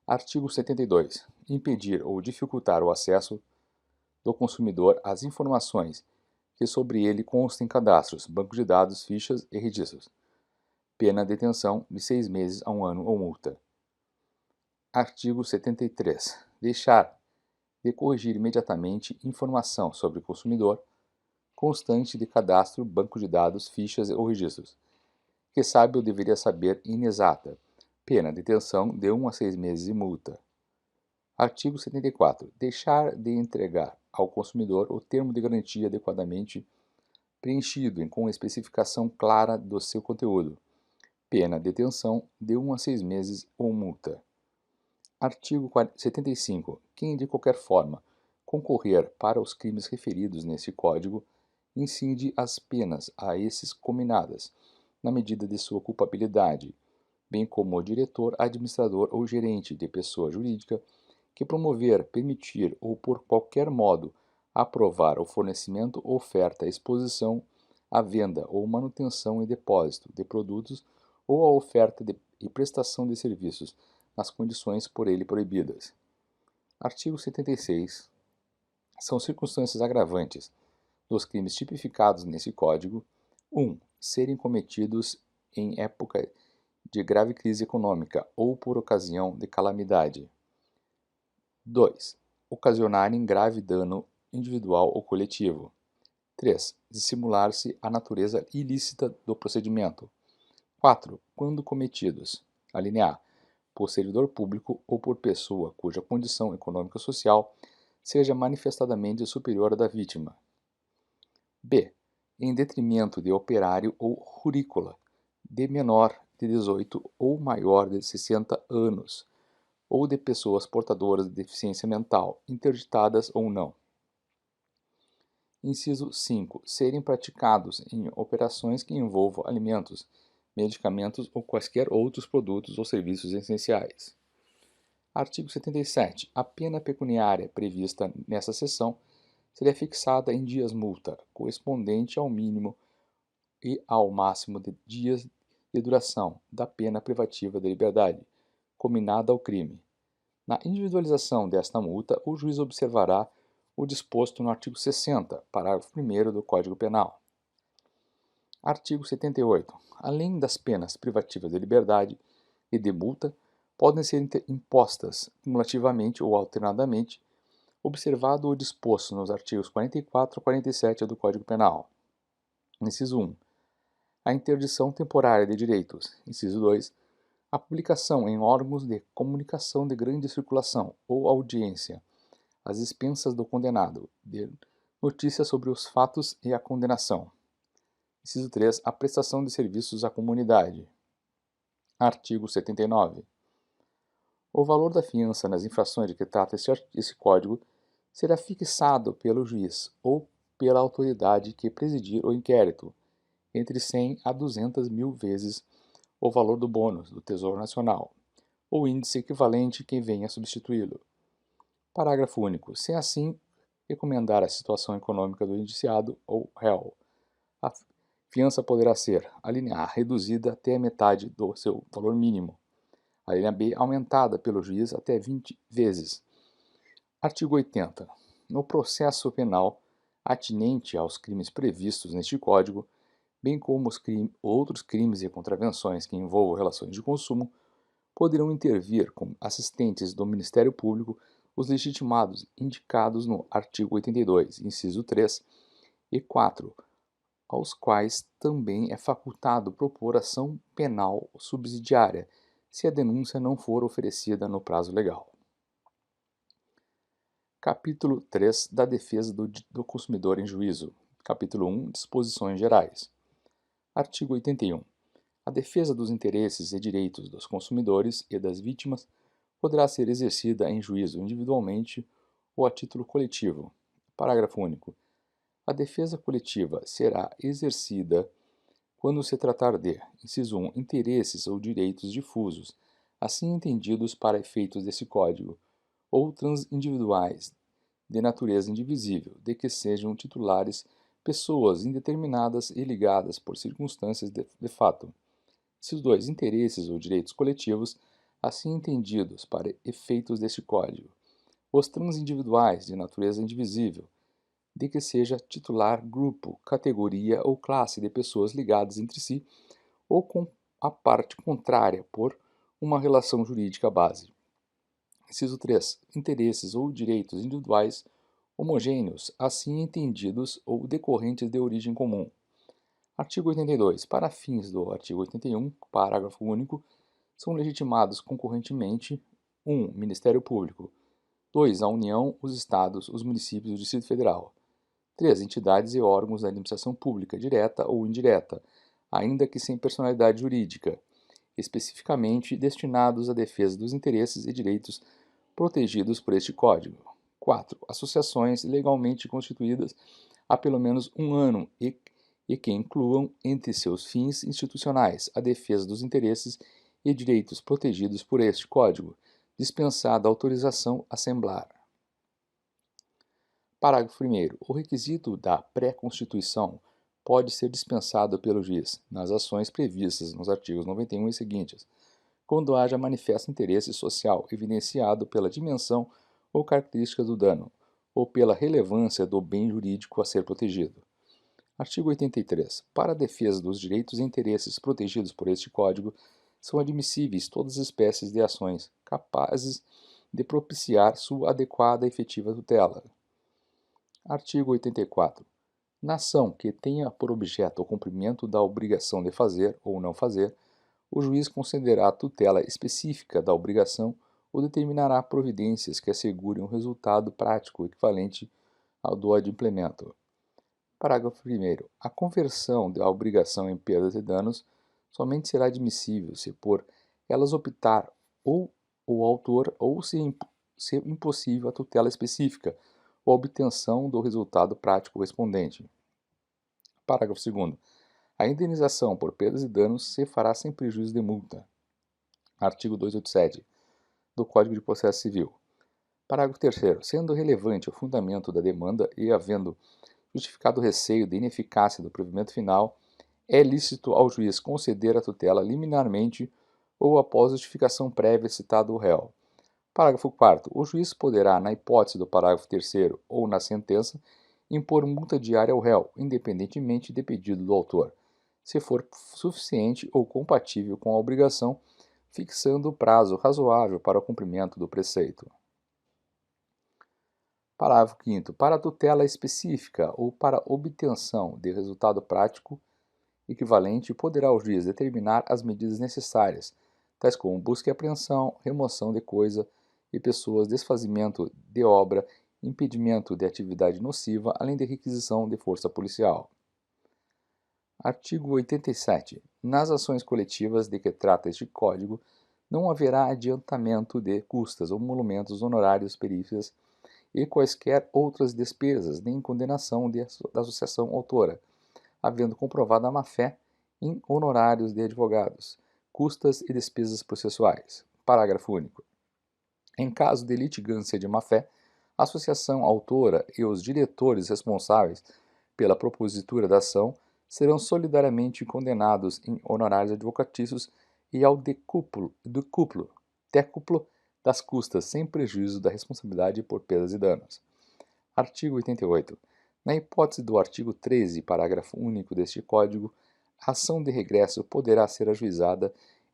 Artigo 72. Impedir ou dificultar o acesso do consumidor às informações que sobre ele constem cadastros, banco de dados, fichas e registros. Pena, detenção de 6 meses a 1 ano ou multa. Artigo 73. Deixar de corrigir imediatamente informação sobre o consumidor constante de cadastro, banco de dados, fichas ou registros, que sabe ou deveria saber inexata. Pena, detenção de 1 a 6 meses e multa. Artigo 74. Deixar de entregar ao consumidor o termo de garantia adequadamente preenchido com especificação clara do seu conteúdo. Pena, detenção de 1 a 6 meses ou multa. Artigo 75. Quem de qualquer forma concorrer para os crimes referidos neste Código incide as penas a esses cominadas, na medida de sua culpabilidade, bem como o diretor, administrador ou gerente de pessoa jurídica que promover, permitir ou por qualquer modo aprovar o fornecimento, oferta, exposição, a venda ou manutenção e depósito de produtos ou a oferta e prestação de serviços nas condições por ele proibidas. Artigo 76. São circunstâncias agravantes dos crimes tipificados nesse Código 1. Serem cometidos em época de grave crise econômica ou por ocasião de calamidade. 2. Ocasionarem grave dano individual ou coletivo. 3. Dissimular-se a natureza ilícita do procedimento. 4. Quando cometidos. A. Por servidor público ou por pessoa cuja condição econômica ou social seja manifestadamente superior à da vítima. B. Em detrimento de operário ou rurícola, de menor de 18 ou maior de 60 anos, ou de pessoas portadoras de deficiência mental, interditadas ou não. Inciso 5. Serem praticados em operações que envolvam alimentos, medicamentos ou quaisquer outros produtos ou serviços essenciais. Artigo 77. A pena pecuniária prevista nesta seção seria fixada em dias multa, correspondente ao mínimo e ao máximo de dias de duração da pena privativa de liberdade, cominada ao crime. Na individualização desta multa, o juiz observará o disposto no artigo 60, parágrafo 1º do Código Penal. Artigo 78. Além das penas privativas de liberdade e de multa, podem ser impostas cumulativamente ou alternadamente, observado o disposto nos artigos 44 a 47 do Código Penal. Inciso 1. A interdição temporária de direitos. Inciso 2. A publicação em órgãos de comunicação de grande circulação ou audiência, às expensas do condenado, de notícias sobre os fatos e a condenação. Inciso 3. A prestação de serviços à comunidade. Artigo 79. O valor da fiança nas infrações de que trata esse Código será fixado pelo juiz ou pela autoridade que presidir o inquérito, entre 100 a 200 mil vezes o valor do bônus do Tesouro Nacional, ou índice equivalente que venha a substituí-lo. Parágrafo único. Se assim recomendar a situação econômica do indiciado ou réu, a fiança poderá ser, a linha A, reduzida até a metade do seu valor mínimo, a linha B, aumentada pelo juiz até 20 vezes. Artigo 80. No processo penal atinente aos crimes previstos neste Código, bem como outros crimes e contravenções que envolvam relações de consumo, poderão intervir como assistentes do Ministério Público os legitimados indicados no artigo 82, inciso 3 e 4, aos quais também é facultado propor ação penal subsidiária, se a denúncia não for oferecida no prazo legal. Capítulo 3 da defesa do consumidor em juízo. Capítulo 1 Disposições gerais. Artigo 81. A defesa dos interesses e direitos dos consumidores e das vítimas poderá ser exercida em juízo individualmente ou a título coletivo. Parágrafo único. A defesa coletiva será exercida quando se tratar de, inciso 1, interesses ou direitos difusos, assim entendidos para efeitos desse Código, ou transindividuais, de natureza indivisível, de que sejam titulares pessoas indeterminadas e ligadas por circunstâncias de fato. Inciso 2. Interesses ou direitos coletivos, assim entendidos para efeitos deste Código. Os transindividuais, de natureza indivisível, de que seja titular grupo, categoria ou classe de pessoas ligadas entre si ou com a parte contrária por uma relação jurídica base. Inciso 3. Interesses ou direitos individuais homogêneos, assim entendidos ou decorrentes de origem comum. Artigo 82. Para fins do artigo 81, parágrafo único, são legitimados concorrentemente 1. Ministério Público. 2. A União, os Estados, os municípios e o Distrito Federal. 3. Entidades e órgãos da administração pública, direta ou indireta, ainda que sem personalidade jurídica, especificamente destinados à defesa dos interesses e direitos protegidos por este Código. 4. Associações legalmente constituídas há pelo menos um ano e que incluam entre seus fins institucionais a defesa dos interesses e direitos protegidos por este Código, dispensada a autorização assemblar. Parágrafo 1º. O requisito da pré-constituição pode ser dispensado pelo juiz nas ações previstas nos artigos 91 e seguintes, quando haja manifesto interesse social evidenciado pela dimensão ou característica do dano, ou pela relevância do bem jurídico a ser protegido. Artigo 83. Para a defesa dos direitos e interesses protegidos por este Código, são admissíveis todas as espécies de ações capazes de propiciar sua adequada e efetiva tutela. Artigo 84. Na ação que tenha por objeto o cumprimento da obrigação de fazer ou não fazer, o juiz concederá a tutela específica da obrigação ou determinará providências que assegurem um resultado prático equivalente ao do adimplemento. Parágrafo 1º. A conversão da obrigação em perdas e danos somente será admissível se por elas optar ou o autor ou se impossível a tutela específica ou a obtenção do resultado prático correspondente. Parágrafo 2º. A indenização por perdas e danos se fará sem prejuízo de multa. Artigo 287 do Código de Processo Civil. Parágrafo 3º. Sendo relevante o fundamento da demanda e havendo justificado o receio de ineficácia do provimento final, é lícito ao juiz conceder a tutela liminarmente ou após justificação prévia citada do réu. Parágrafo 4º. O juiz poderá, na hipótese do parágrafo 3º ou na sentença, impor multa diária ao réu, independentemente de pedido do autor, se for suficiente ou compatível com a obrigação, fixando o prazo razoável para o cumprimento do preceito. Parágrafo 5º. Para a tutela específica ou para obtenção de resultado prático equivalente, poderá o juiz determinar as medidas necessárias, tais como busca e apreensão, remoção de coisa e pessoas, desfazimento de obra, impedimento de atividade nociva, além de requisição de força policial. Artigo 87. Nas ações coletivas de que trata este Código, não haverá adiantamento de custas, emolumentos, honorários, perícias e quaisquer outras despesas, nem condenação da associação autora, havendo comprovada a má-fé em honorários de advogados, custas e despesas processuais. Parágrafo único. Em caso de litigância de má-fé, a associação autora e os diretores responsáveis pela propositura da ação serão solidariamente condenados em honorários advocatícios e ao décuplo das custas, sem prejuízo da responsabilidade por perdas e danos. Artigo 88. Na hipótese do artigo 13, parágrafo único deste Código, a ação de regresso poderá ser ajuizada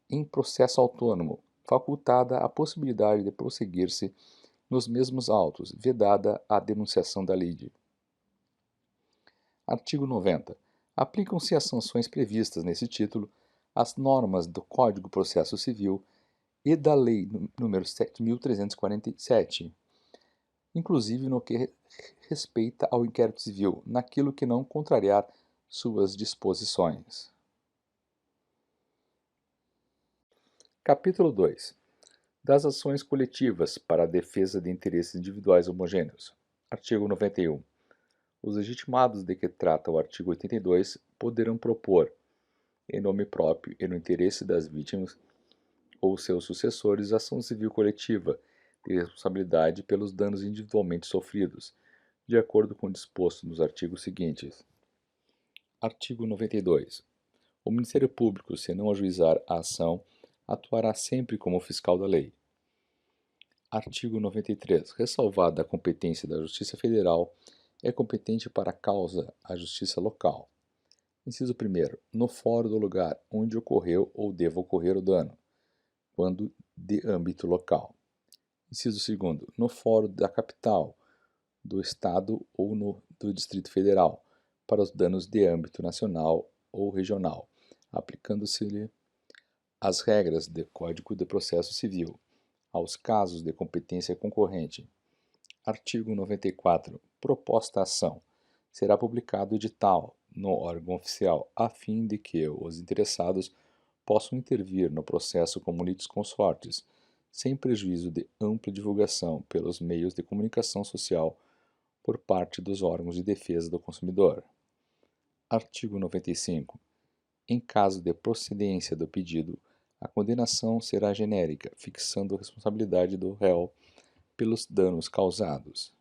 em processo autônomo, facultada a possibilidade de prosseguir-se nos mesmos autos, vedada a denunciação da lide. Artigo 90. Aplicam-se às sanções previstas nesse título as normas do Código de Processo Civil e da Lei nº 7.347, inclusive no que respeita ao inquérito civil, naquilo que não contrariar suas disposições. Capítulo 2. Das ações coletivas para a defesa de interesses individuais homogêneos. Artigo 91. Os legitimados de que trata o artigo 82 poderão propor, em nome próprio e no interesse das vítimas ou seus sucessores, ação civil coletiva de responsabilidade pelos danos individualmente sofridos, de acordo com o disposto nos artigos seguintes. Artigo 92. O Ministério Público, se não ajuizar a ação, atuará sempre como fiscal da lei. Artigo 93. Ressalvada a competência da Justiça Federal, é competente para a causa a Justiça Local. Inciso 1º. No fórum do lugar onde ocorreu ou deva ocorrer o dano, quando de âmbito local. Inciso 2º. No fórum da capital, do Estado ou do Distrito Federal, para os danos de âmbito nacional ou regional, aplicando-se-lhe as regras do Código de Processo Civil, aos casos de competência concorrente. Artigo 94. Proposta a ação. Será publicado edital no órgão oficial, a fim de que os interessados possam intervir no processo como litisconsortes, sem prejuízo de ampla divulgação pelos meios de comunicação social por parte dos órgãos de defesa do consumidor. Artigo 95. Em caso de procedência do pedido, a condenação será genérica, fixando a responsabilidade do réu pelos danos causados.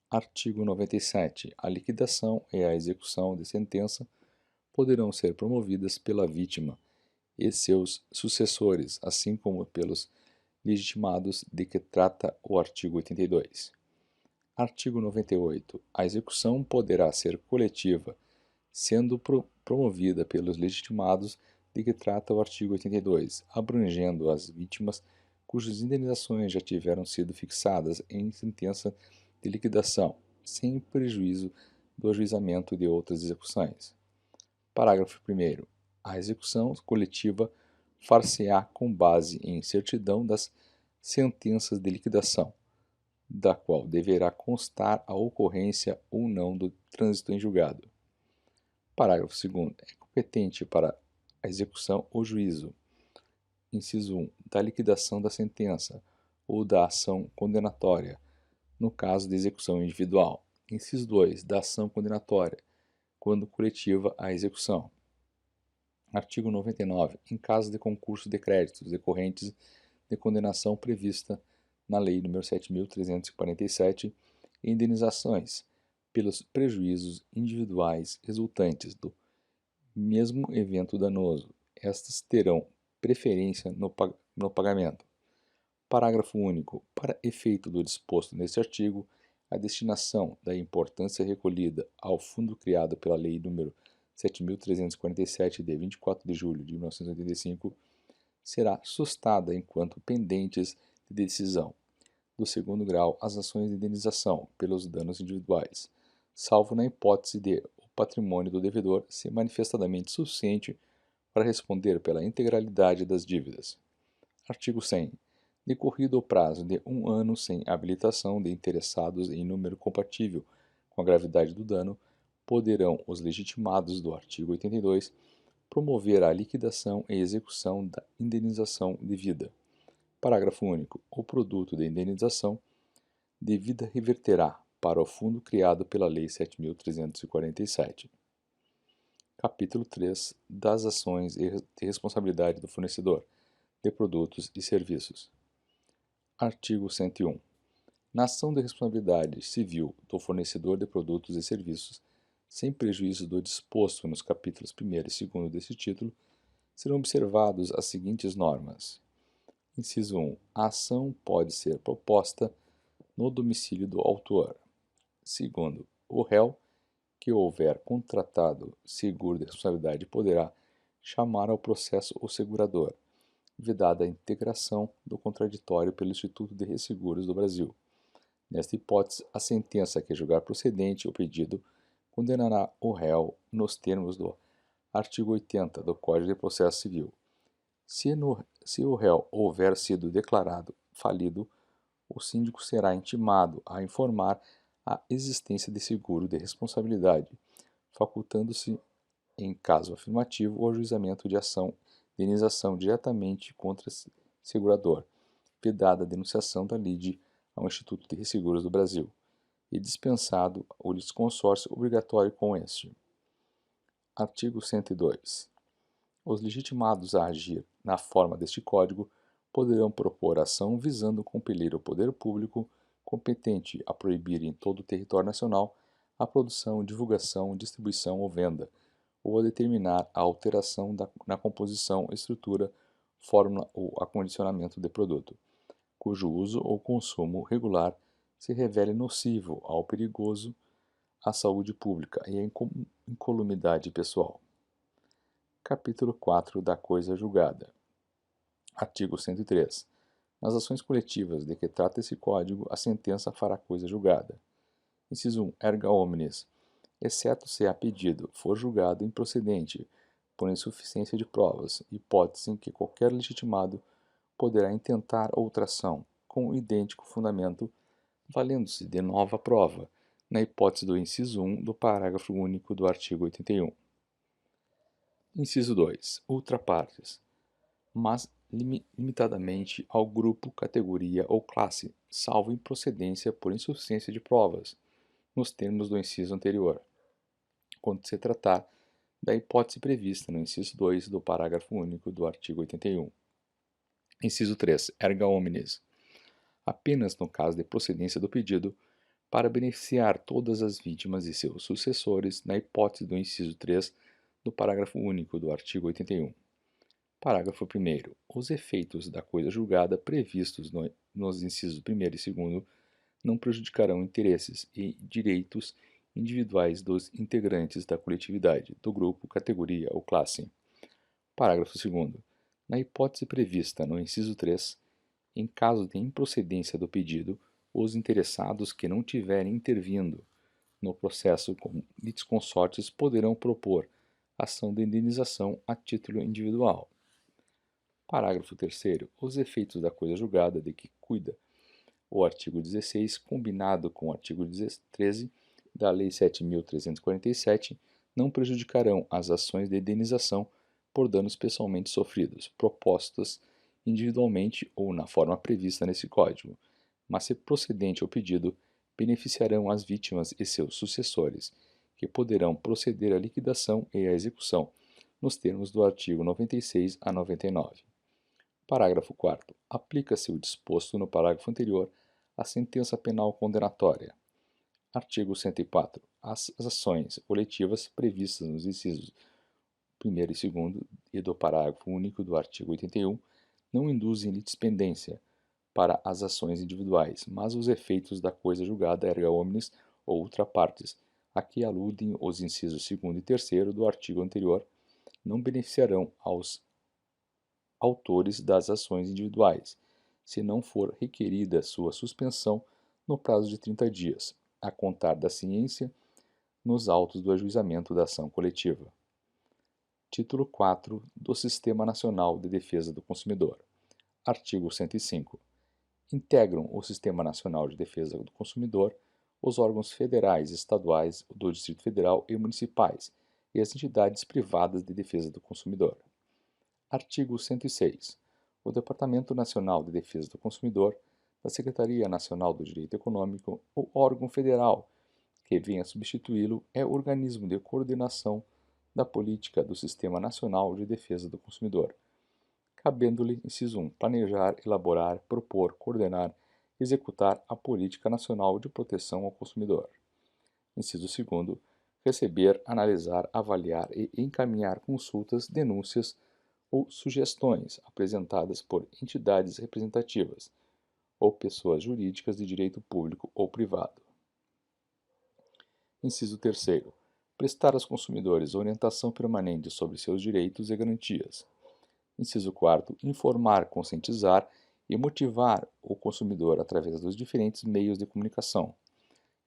Artigo 97. A liquidação e a execução de sentença poderão ser promovidas pela vítima e seus sucessores, assim como pelos legitimados de que trata o artigo 82. Artigo 98. A execução poderá ser coletiva, sendo promovida pelos legitimados de que trata o artigo 82, abrangendo as vítimas cujas indenizações já tiveram sido fixadas em sentença de liquidação, sem prejuízo do ajuizamento de outras execuções. Parágrafo 1º. A execução coletiva far-se-á com base em certidão das sentenças de liquidação, da qual deverá constar a ocorrência ou não do trânsito em julgado. Parágrafo 2º. É competente para a execução o juízo, inciso 1, da liquidação da sentença ou da ação condenatória, no caso de execução individual. Inciso 2, da ação condenatória, quando coletiva a execução. Artigo 99. Em caso de concurso de créditos decorrentes de condenação prevista na Lei nº 7.347, indenizações pelos prejuízos individuais resultantes do mesmo evento danoso, estas terão preferência no pagamento. Parágrafo único. Para efeito do disposto neste artigo, a destinação da importância recolhida ao fundo criado pela Lei nº 7.347, de 24 de julho de 1985, será sustada enquanto pendentes de decisão do segundo grau as ações de indenização pelos danos individuais, salvo na hipótese de o patrimônio do devedor ser manifestadamente suficiente para responder pela integralidade das dívidas. Artigo 100. Decorrido o prazo de 1 ano sem habilitação de interessados em número compatível com a gravidade do dano, poderão os legitimados do artigo 82 promover a liquidação e execução da indenização devida. Parágrafo único. O produto da indenização devida reverterá para o fundo criado pela Lei 7.347. Capítulo 3 das ações de responsabilidade do fornecedor de produtos e serviços. Artigo 101. Na ação de responsabilidade civil do fornecedor de produtos e serviços, sem prejuízo do disposto nos capítulos 1º e 2º deste título, serão observadas as seguintes normas. Inciso 1. A ação pode ser proposta no domicílio do autor. Segundo, o réu que houver contratado seguro de responsabilidade poderá chamar ao processo o segurador, vedada a integração do contraditório pelo Instituto de Resseguros do Brasil. Nesta hipótese, a sentença que julgar procedente o pedido condenará o réu nos termos do artigo 80 do Código de Processo Civil. Se o réu houver sido declarado falido, o síndico será intimado a informar a existência de seguro de responsabilidade, facultando-se, em caso afirmativo, o ajuizamento de ação de indenização diretamente contra segurador, vedada a denunciação da lide ao Instituto de Resseguros do Brasil, e dispensado o litisconsórcio obrigatório com este. Artigo 102. Os legitimados a agir na forma deste Código poderão propor ação visando compelir o poder público competente a proibir em todo o território nacional a produção, divulgação, distribuição ou venda, ou a determinar a alteração na composição, estrutura, fórmula ou acondicionamento de produto, cujo uso ou consumo regular se revele nocivo ao perigoso à saúde pública e à incolumidade pessoal. Capítulo 4 da coisa julgada. Artigo 103. Nas ações coletivas de que trata esse Código, a sentença fará coisa julgada. Inciso 1. Erga omnes, exceto se a pedido for julgado improcedente por insuficiência de provas, hipótese em que qualquer legitimado poderá intentar outra ação com idêntico fundamento, valendo-se de nova prova, na hipótese do inciso 1 do parágrafo único do artigo 81. Inciso 2. Ultrapartes, mas limitadamente ao grupo, categoria ou classe, salvo improcedência por insuficiência de provas, nos termos do inciso anterior, quando se tratar da hipótese prevista no inciso 2 do parágrafo único do artigo 81. Inciso 3. Erga omnes. Apenas no caso de procedência do pedido, para beneficiar todas as vítimas e seus sucessores, na hipótese do inciso 3 do parágrafo único do artigo 81. Parágrafo 1º. Os efeitos da coisa julgada previstos nos incisos 1º e 2º não prejudicarão interesses e direitos individuais dos integrantes da coletividade, do grupo, categoria ou classe. Parágrafo 2º. Na hipótese prevista no inciso 3, em caso de improcedência do pedido, os interessados que não tiverem intervindo no processo com litisconsortes poderão propor ação de indenização a título individual. Parágrafo 3º. Os efeitos da coisa julgada de que cuida o artigo 16, combinado com o artigo 13 da Lei 7.347, não prejudicarão as ações de indenização por danos pessoalmente sofridos, propostas individualmente ou na forma prevista nesse Código, mas se procedente ao pedido, beneficiarão as vítimas e seus sucessores, que poderão proceder à liquidação e à execução, nos termos do artigo 96 a 99. Parágrafo 4º. Aplica-se o disposto no parágrafo anterior à sentença penal condenatória. Artigo 104. As ações coletivas previstas nos incisos 1º e 2º e do parágrafo único do artigo 81 não induzem litispendência para as ações individuais, mas os efeitos da coisa julgada erga omnes ou ultra partes, a que aludem os incisos 2º e 3º do artigo anterior, não beneficiarão aos autores das ações individuais, se não for requerida sua suspensão no prazo de 30 dias, a contar da ciência nos autos do ajuizamento da ação coletiva. Título 4 do Sistema Nacional de Defesa do Consumidor. Artigo 105. Integram o Sistema Nacional de Defesa do Consumidor os órgãos federais, estaduais, do Distrito Federal e municipais e as entidades privadas de defesa do consumidor. Artigo 106. O Departamento Nacional de Defesa do Consumidor, da Secretaria Nacional do Direito Econômico, o órgão federal que venha substituí-lo é o organismo de coordenação da política do Sistema Nacional de Defesa do Consumidor, cabendo-lhe, inciso 1, planejar, elaborar, propor, coordenar e executar a Política Nacional de Proteção ao Consumidor. Inciso 2, receber, analisar, avaliar e encaminhar consultas, denúncias ou sugestões apresentadas por entidades representativas ou pessoas jurídicas de direito público ou privado. Inciso 3, prestar aos consumidores orientação permanente sobre seus direitos e garantias. Inciso 4, informar, conscientizar e motivar o consumidor através dos diferentes meios de comunicação.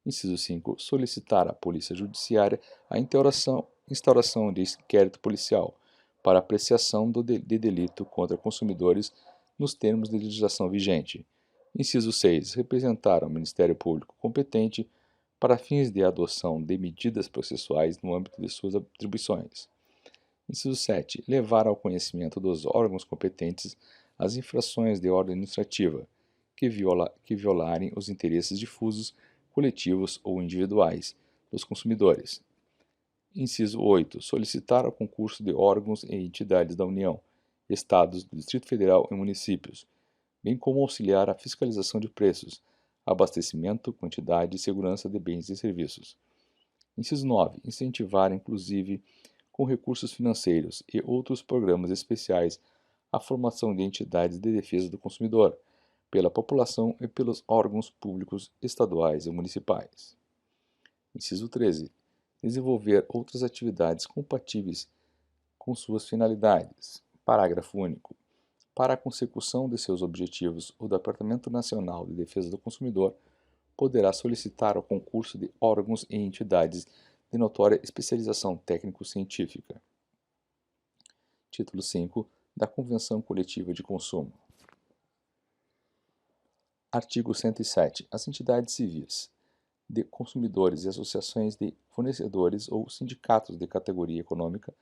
Inciso 5, solicitar à Polícia Judiciária a instauração de inquérito policial para apreciação de delito contra consumidores nos termos de legislação vigente. Inciso 6, representar ao Ministério Público competente para fins de adoção de medidas processuais no âmbito de suas atribuições. Inciso 7, levar ao conhecimento dos órgãos competentes as infrações de ordem administrativa que violarem os interesses difusos, coletivos ou individuais dos consumidores. Inciso 8, solicitar ao concurso de órgãos e entidades da União, Estados, do Distrito Federal e municípios, bem como auxiliar a fiscalização de preços, abastecimento, quantidade e segurança de bens e serviços. Inciso 9, incentivar, inclusive, com recursos financeiros e outros programas especiais, a formação de entidades de defesa do consumidor, pela população e pelos órgãos públicos estaduais e municipais. Inciso 13. Desenvolver outras atividades compatíveis com suas finalidades. Parágrafo único. Para a consecução de seus objetivos, o Departamento Nacional de Defesa do Consumidor poderá solicitar o concurso de órgãos e entidades de notória especialização técnico-científica. Título 5 da Convenção Coletiva de Consumo. Artigo 107. As entidades civis de consumidores e associações de fornecedores ou sindicatos de categoria econômica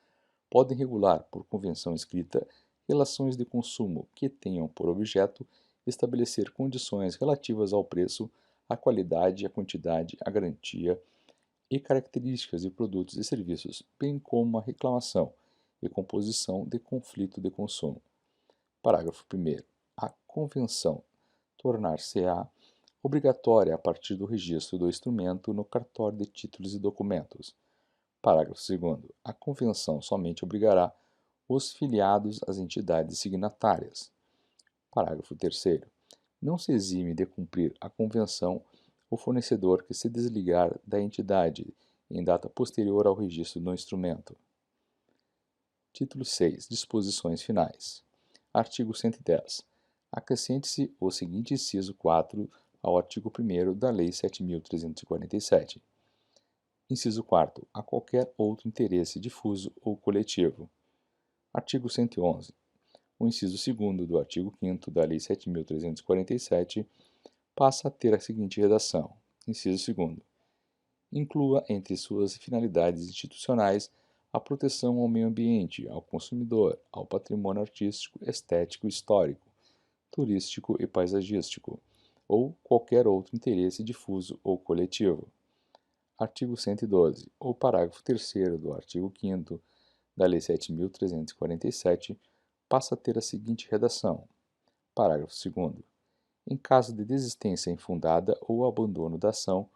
podem regular, por convenção escrita, relações de consumo que tenham por objeto estabelecer condições relativas ao preço, à qualidade, à quantidade, à garantia e características de produtos e serviços, bem como a reclamação e composição de conflito de consumo. Parágrafo 1º. A convenção tornar-se-á obrigatória a partir do registro do instrumento no cartório de títulos e documentos. Parágrafo 2º. A convenção somente obrigará os filiados às entidades signatárias. Parágrafo 3º. Não se exime de cumprir a convenção o fornecedor que se desligar da entidade em data posterior ao registro do instrumento. Título 6. Disposições finais. Artigo 110. Acrescente-se o seguinte inciso 4 ao artigo 1º da Lei 7.347. Inciso 4. A qualquer outro interesse difuso ou coletivo. Artigo 111. O inciso 2º do artigo 5º da Lei 7.347 passa a ter a seguinte redação. Inciso 2º. Inclua entre suas finalidades institucionais a proteção ao meio ambiente, ao consumidor, ao patrimônio artístico, estético, histórico, turístico e paisagístico, ou qualquer outro interesse difuso ou coletivo. Artigo 112. O parágrafo 3º do artigo 5º da Lei 7.347 passa a ter a seguinte redação. Parágrafo 2º. Em caso de desistência infundada ou abandono da ação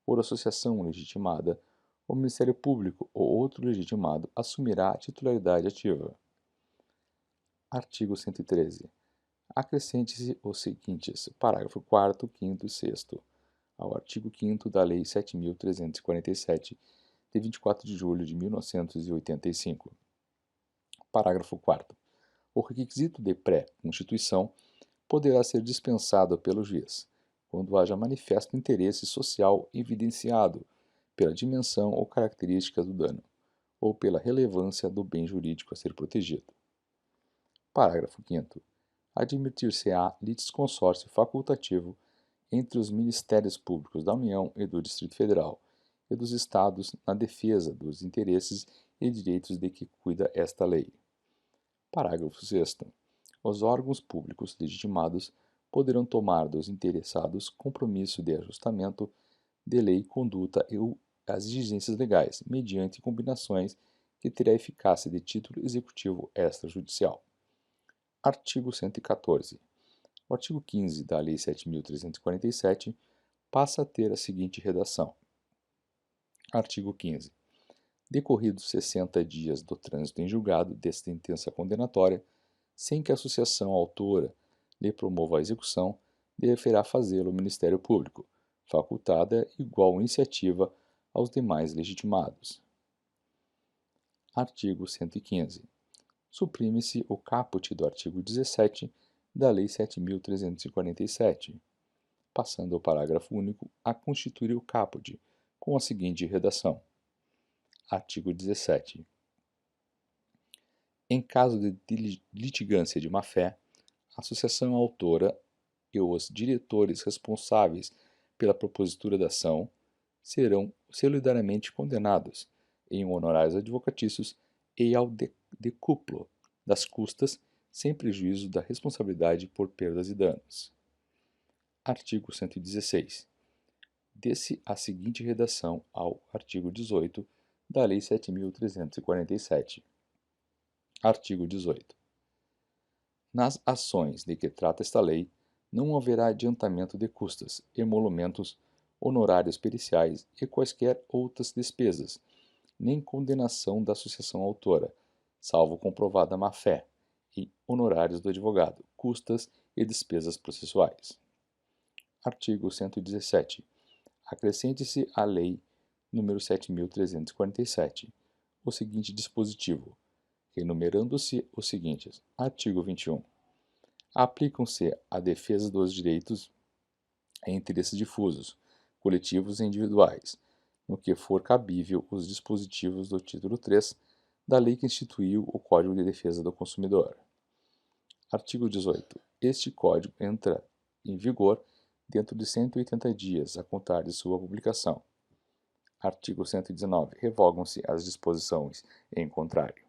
por associação legitimada, o Ministério Público ou outro legitimado assumirá a titularidade ativa. Artigo 113. Acrescente-se os seguintes parágrafo 4º, 5º e 6º ao artigo 5º da Lei 7.347, de 24 de julho de 1985. Parágrafo 4º. O requisito de pré-constituição poderá ser dispensado pelo juiz, quando haja manifesto interesse social evidenciado pela dimensão ou características do dano, ou pela relevância do bem jurídico a ser protegido. Parágrafo 5º. Admitir-se-á litisconsórcio facultativo entre os Ministérios Públicos da União e do Distrito Federal e dos Estados na defesa dos interesses e direitos de que cuida esta lei. Parágrafo 6º. Os órgãos públicos legitimados poderão tomar dos interessados compromisso de ajustamento de lei, conduta e as exigências legais, mediante combinações que terá eficácia de título executivo extrajudicial. Artigo 114. O artigo 15 da Lei 7.347 passa a ter a seguinte redação. Artigo 15. Decorridos 60 dias do trânsito em julgado de sentença condenatória, sem que a associação autora lhe promova a execução, deverá fazê-lo o Ministério Público, facultada igual iniciativa aos demais legitimados. Artigo 115. Suprime-se o caput do artigo 17 da Lei 7.347, passando ao parágrafo único a constituir o caput, com a seguinte redação. Artigo 17. Em caso de litigância de má-fé, a associação autora e os diretores responsáveis pela propositura da ação serão solidariamente condenados em honorários advocatícios e ao decúplo das custas, sem prejuízo da responsabilidade por perdas e danos. Artigo 116. Dê-se a seguinte redação ao artigo 18 da Lei 7.347. Artigo 18. Nas ações de que trata esta lei, não haverá adiantamento de custas, emolumentos, honorários periciais e quaisquer outras despesas, nem condenação da associação autora, salvo comprovada má-fé, e honorários do advogado, custas e despesas processuais. Artigo 117. Acrescente-se à Lei nº 7.347 o seguinte dispositivo, enumerando-se os seguintes. Artigo 21. Aplicam-se à defesa dos direitos e interesses difusos, coletivos e individuais, no que for cabível os dispositivos do título 3 da lei que instituiu o Código de Defesa do Consumidor. Artigo 18. Este Código entra em vigor dentro de 180 dias a contar de sua publicação. Artigo 119. Revogam-se as disposições em contrário.